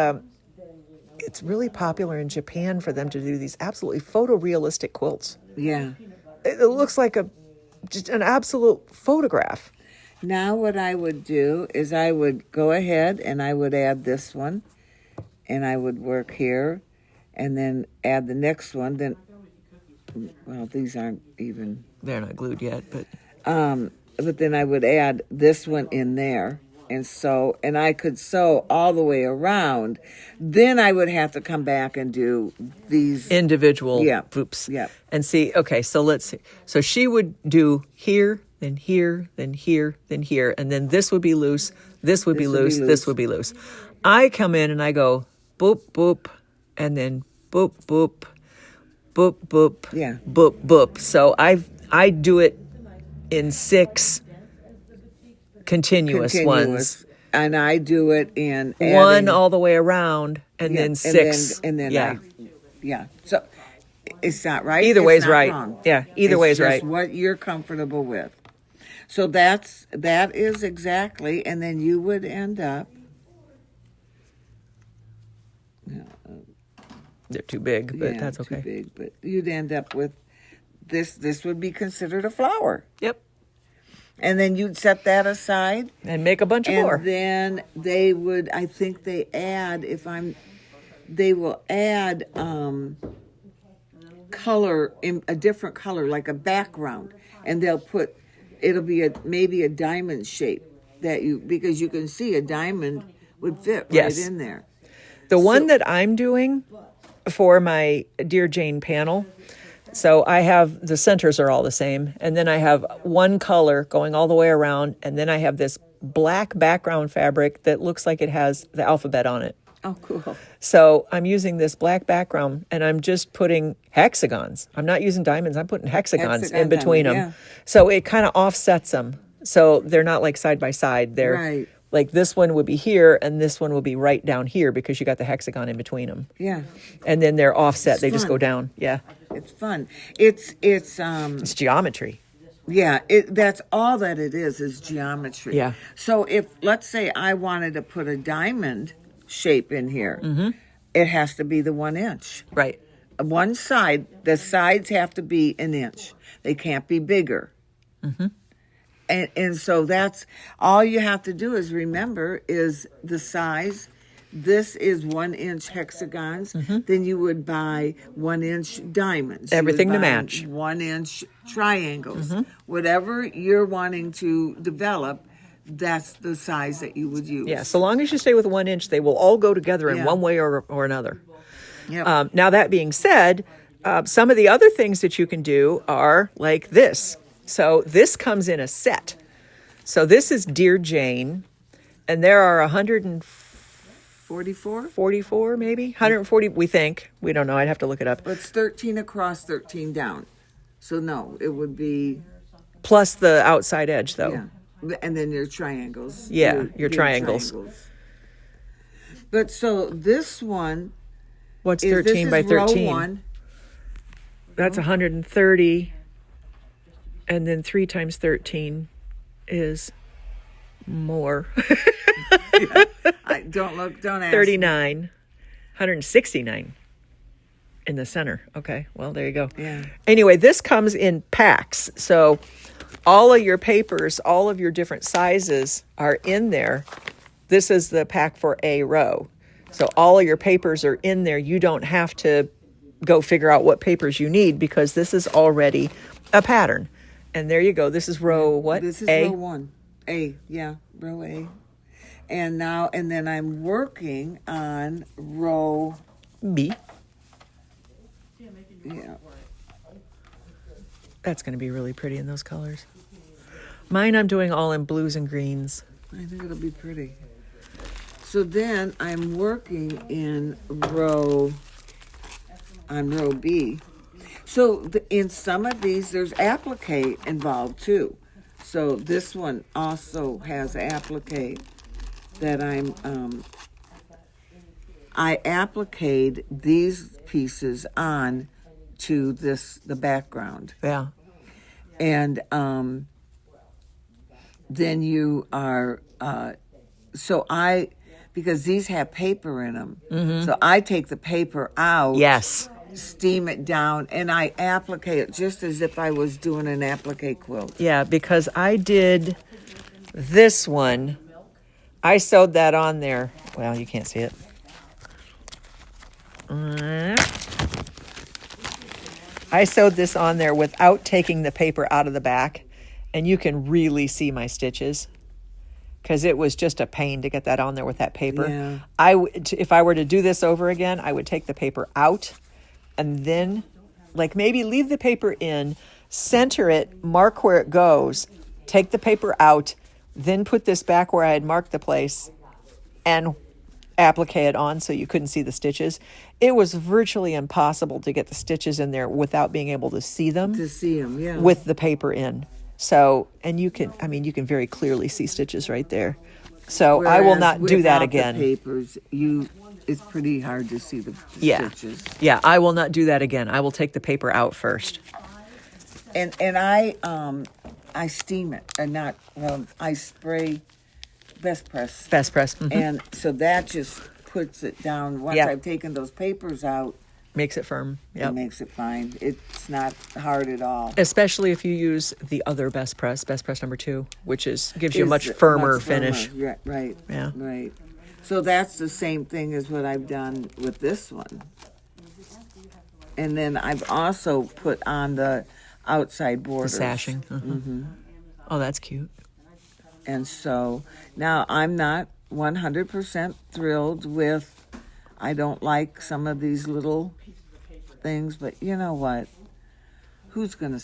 it's really popular in Japan for them to do these absolutely photorealistic quilts. yeah. It looks like just an absolute photograph. Now what I would do is I would go ahead and I would add this one, and I would work here, and then add the next one. Then, well, these aren't even. They're not glued yet, but But then I would add this one in there. And I could sew all the way around. Then I would have to come back and do these individual Yeah. oops. Yeah. And see, okay, so let's see. So she would do here, then here, then here, then here, and then this would be loose, this would be loose, this would be loose. I come in and I go boop, boop, and then boop, boop, boop, boop, Yeah. boop, boop. So I do it in 6 continuous ones. And I do it in One adding- all the way around, and yeah, then 6. and then yeah. yeah. So it's not right. Either it's way's not right. Wrong. Yeah, either It's way's just right. What you're comfortable with. So that is exactly, and then you would end up. They're too big, but yeah, that's too okay. big, but you'd end up with this. This would be considered a flower, Yep. and then you'd set that aside. And make a bunch of And more. then they would, I think they add, they will add color, in a different color, like a background. And they'll put, it'll be maybe a diamond shape because you can see a diamond would fit Yes. right in there. The one that I'm doing for my Dear Jane panel, so I have, the centers are all the same, and then I have one color going all the way around, and then I have this black background fabric that looks like it has the alphabet on it. Oh, cool. So I'm using this black background, and I'm just putting hexagons. I'm not using diamonds. I'm putting hexagons in Hexagon between them. diamond, yeah. So it kind of offsets them. So they're not like side by side. They're Right. like this one would be here, and this one would be right down here because you got the hexagon in between them. Yeah, And then they're offset. It's They just fun. go down. Yeah. it's fun. It's It's geometry. Yeah, that's all that it is geometry. Yeah. So if, let's say I wanted to put a diamond shape in here, it has to be the 1 inch. Right. One side, the sides have to be an inch. They can't be bigger. And so that's all you have to do is remember is the size. This is 1 inch hexagons. Then you would buy 1 inch diamonds. You Everything would to buy match. 1 inch triangles. Whatever you're wanting to develop, that's the size that you would use. Yeah. So long as you stay with 1 inch, they will all go together in Yeah. one way or another. Yep. Now, that being said, some of the other things that you can do are like this. So this comes in a set. So this is Dear Jane, and there are 104 44? 44 maybe? 140, we think. We don't know. I'd have to look it up. But it's 13 across, 13 down. So no, it would be, Plus the outside edge, though. yeah. And then your triangles. Yeah, your triangles. But so this one What's is 13 by row 13? 1. That's 130. And then 3 times 13 is more. Don't ask. 39. 169 in the center. Okay, well, there you go. Yeah. Anyway, this comes in packs. So all of your papers, all of your different sizes are in there. This is the pack for a row. So all of your papers are in there. You don't have to go figure out what papers you need because this is already a pattern. And there you go. This is row what? This is A? row 1. A, yeah, row A. And then I'm working on row, B. yeah. That's going to be really pretty in those colors. Mine I'm doing all in blues and greens. I think it'll be pretty. So then I'm working on row B. So in some of these, there's applique involved too. So this one also has applique that I appliqued these pieces on to the background. Yeah. And then you are, because these have paper in them, so I take the paper out. Yes. Steam it down, and I applique it just as if I was doing an applique quilt. Yeah, because I did this one. I sewed that on there. Well, you can't see it. I sewed this on there without taking the paper out of the back, and you can really see my stitches because it was just a pain to get that on there with that paper. Yeah. If I were to do this over again, I would take the paper out and then like maybe leave the paper in, center it, mark where it goes, take the paper out, then put this back where I had marked the place and applique it on so you couldn't see the stitches. It was virtually impossible to get the stitches in there without being able to see them. To see them, yeah. With the paper in. So, and you can very clearly see stitches right there. So I will not do that again. The papers, it's pretty hard to see the stitches. Yeah, I will not do that again. I will take the paper out first. And I steam it, and I spray Best Press. Best Press. Mm-hmm. And so that just puts it down. Once I've taken those papers out, makes it firm. It makes it fine. It's not hard at all. Especially if you use the other Best Press number 2, which gives you a much firmer finish. Right. Yeah. Right. So that's the same thing as what I've done with this one. And then I've also put on the outside borders. The sashing. Mm-hmm. Oh, that's cute. And so now I'm not 100% thrilled with, I don't like some of these little things, but you know what? Who's going to...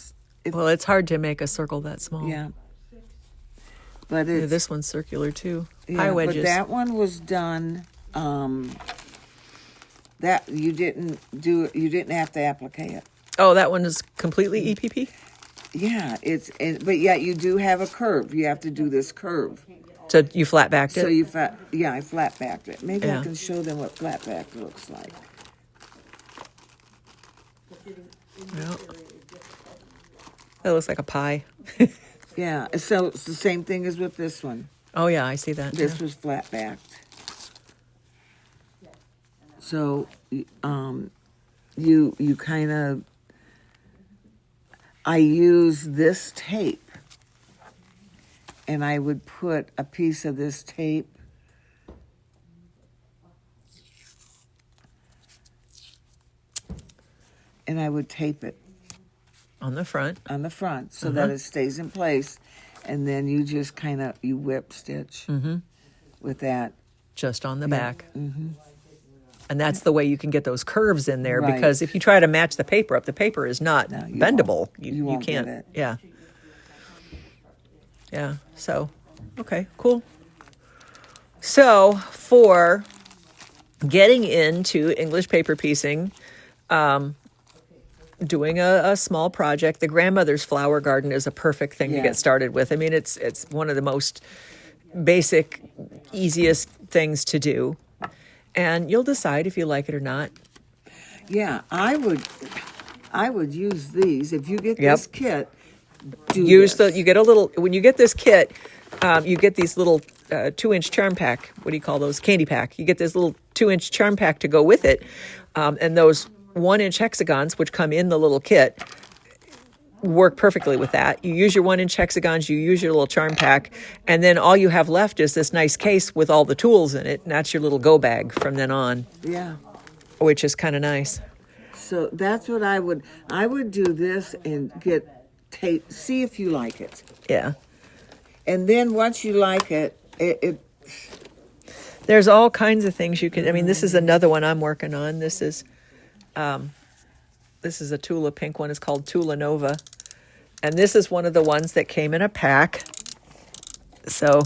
Well, it's hard to make a circle that small. Yeah. But it's... this one's circular too. Yeah, Pie wedges. But that one was done... that you didn't have to applique it. Oh, that one is completely EPP? Yeah, but yet you do have a curve. You have to do this curve. So you flat backed it? So I flat backed it. Maybe Yeah. I can show them what flat back looks like. Well, that looks like a pie. Yeah, so it's the same thing as with this one. Oh yeah, I see that. This was flat backed. So, you kind of, I use this tape, and I would put a piece of this tape and I would tape it On the front. so that it stays in place, and then you just you whip stitch with that. Just on the back. Mm-hmm. And that's the way you can get those curves in there, Right. because if you try to match the paper up, the paper is not No, you bendable. won't. You won't can't. get it. Yeah. Yeah. So, okay, cool. So for getting into English paper piecing, doing a small project. The grandmother's flower garden is a perfect thing to Yeah. get started with. I mean, it's one of the most basic, easiest things to do. And you'll decide if you like it or not. Yeah, I would use these. If you get Yep. this kit, You get a little, when you get this kit, you get these little 2-inch charm pack. What do you call those? Candy pack. You get this little 2-inch charm pack to go with it. And those 1-inch hexagons, which come in the little kit, work perfectly with that. You use your 1-inch hexagons, you use your little charm pack, and then all you have left is this nice case with all the tools in it. And that's your little go bag from then on, Yeah. which is kind of nice. So that's what I would do this and see if you like it. Yeah. And then once you like it, There's all kinds of things you can. I mean, this is another one I'm working on. This is a Tula pink one. It's called Tula Nova, and this is one of the ones that came in a pack. So,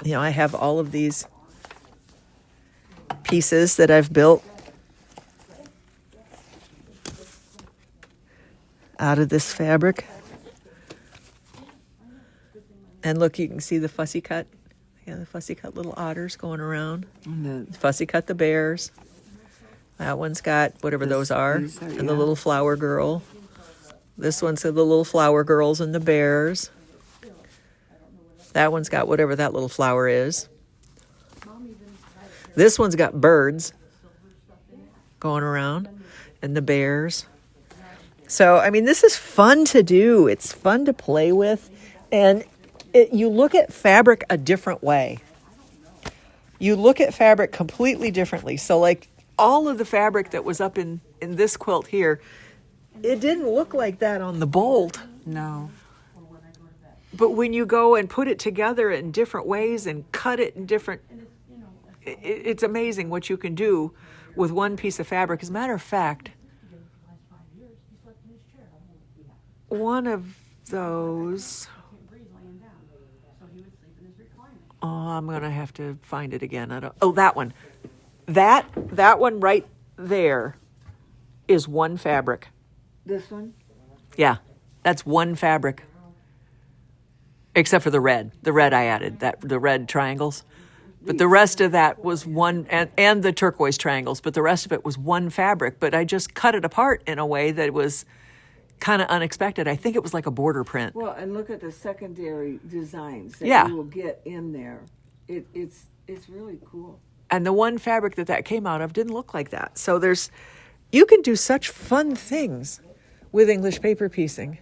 I have all of these pieces that I've built out of this fabric. And look, you can see the fussy cut. Yeah, the fussy cut little otters going around. Fussy cut the bears. That one's got whatever those are. these are- And the yeah. little flower girl. This one's got the little flower girls and the bears. That one's got whatever that little flower is. This one's got birds going around and the bears. So, I mean, this is fun to do. It's fun to play with. And you look at fabric a different way. You look at fabric completely differently. So, like, all of the fabric that was up in this quilt here, it didn't look like that on the bolt. no. But when you go and put it together in different ways and cut it in different, it's amazing what you can do with one piece of fabric. As a matter of fact, one of those, I'm going to have to find it again. That one. That one right there is one fabric. This one? Yeah, that's one fabric. Except for the red. The red I added, the red triangles. But the rest of that was one, and the turquoise triangles, but the rest of it was one fabric. But I just cut it apart in a way that was kind of unexpected. I think it was like a border print. Well, and look at the secondary designs that Yeah. you will get in there. It's really cool. And the one fabric that came out of didn't look like that. So you can do such fun things with English paper piecing.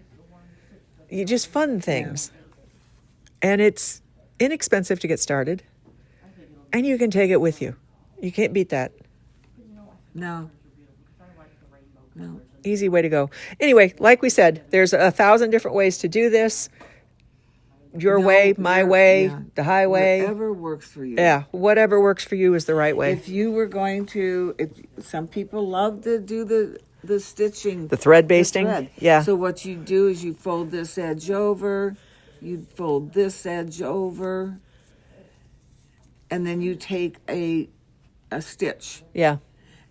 Just fun things. And it's inexpensive to get started. And you can take it with you. You can't beat that. No. Easy way to go. Anyway, like we said, there's 1,000 different ways to do this. Your way, my way, the highway. Whatever works for you. Yeah, whatever works for you is the right way. If you were going to, if some people love to do the stitching. The thread basting? thread. Yeah. So what you do is you fold this edge over, you fold this edge over, and then you take a stitch. Yeah.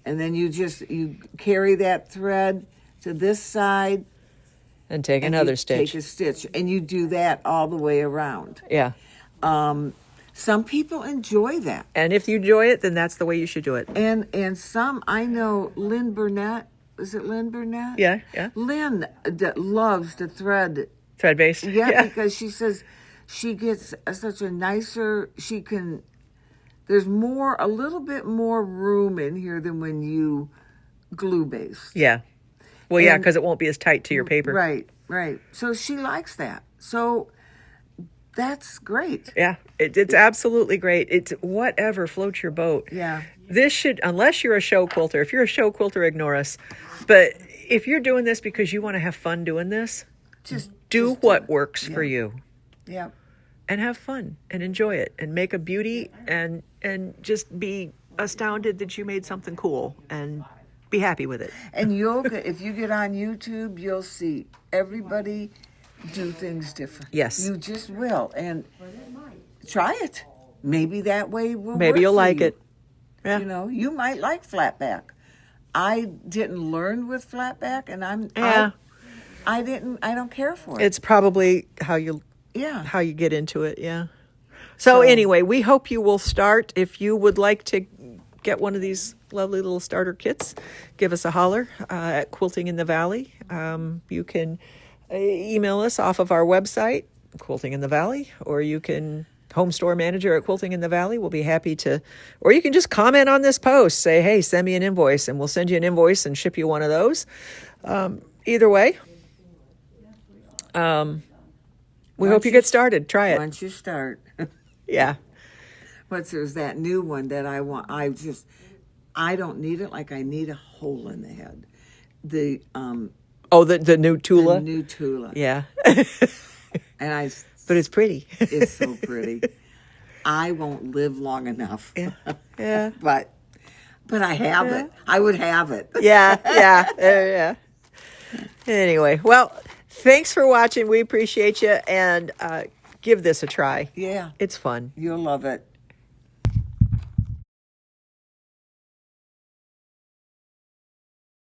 And then you carry that thread to this side. And take and another you stitch. Take a stitch. And you do that all the way around. Yeah. Some people enjoy that. And if you enjoy it, then that's the way you should do it. And some, I know Lynn Burnett, is it Lynn Burnett? Yeah, yeah. Lynn loves to thread. Thread based. Yeah, because she says she gets such a nicer, there's a little bit more room in here than when you glue based. Yeah. Well, yeah, because it won't be as tight to your paper. Right. So she likes that. So that's great. Yeah, it's absolutely great. It's whatever floats your boat. Yeah. This should, unless you're a show quilter. If you're a show quilter, ignore us. But if you're doing this because you want to have fun doing this, Just do what works for you. Yeah. And have fun and enjoy it and make a beauty and just be astounded that you made something cool and be happy with it. And if you get on YouTube, you'll see everybody do things different. Yes. You just will. And try it. Maybe that way will Maybe work you'll for like you. it. Yeah. You know, you might like flat back. I didn't learn with flat back, and Yeah. I don't care for it. It's probably how you get into it. Yeah. So anyway, we hope you will start. If you would like to get one of these lovely little starter kits, give us a holler at Quilting in the Valley. You can email us off of our website, Quilting in the Valley, or you can home store manager at Quilting in the Valley. We'll be happy to, or you can just comment on this post, say, hey, send me an invoice, and we'll send you an invoice and ship you one of those. Either way, we hope you get started. Try it. Once you start. Yeah. There's that new one that I want. I don't need it like I need a hole in the head. The the new Tula. The new Tula. Yeah. And But it's pretty. it's so pretty. I won't live long enough. Yeah. Yeah. But I have it. I would have it. Yeah. Anyway, well, thanks for watching. We appreciate you, and give this a try. Yeah. It's fun. You'll love it.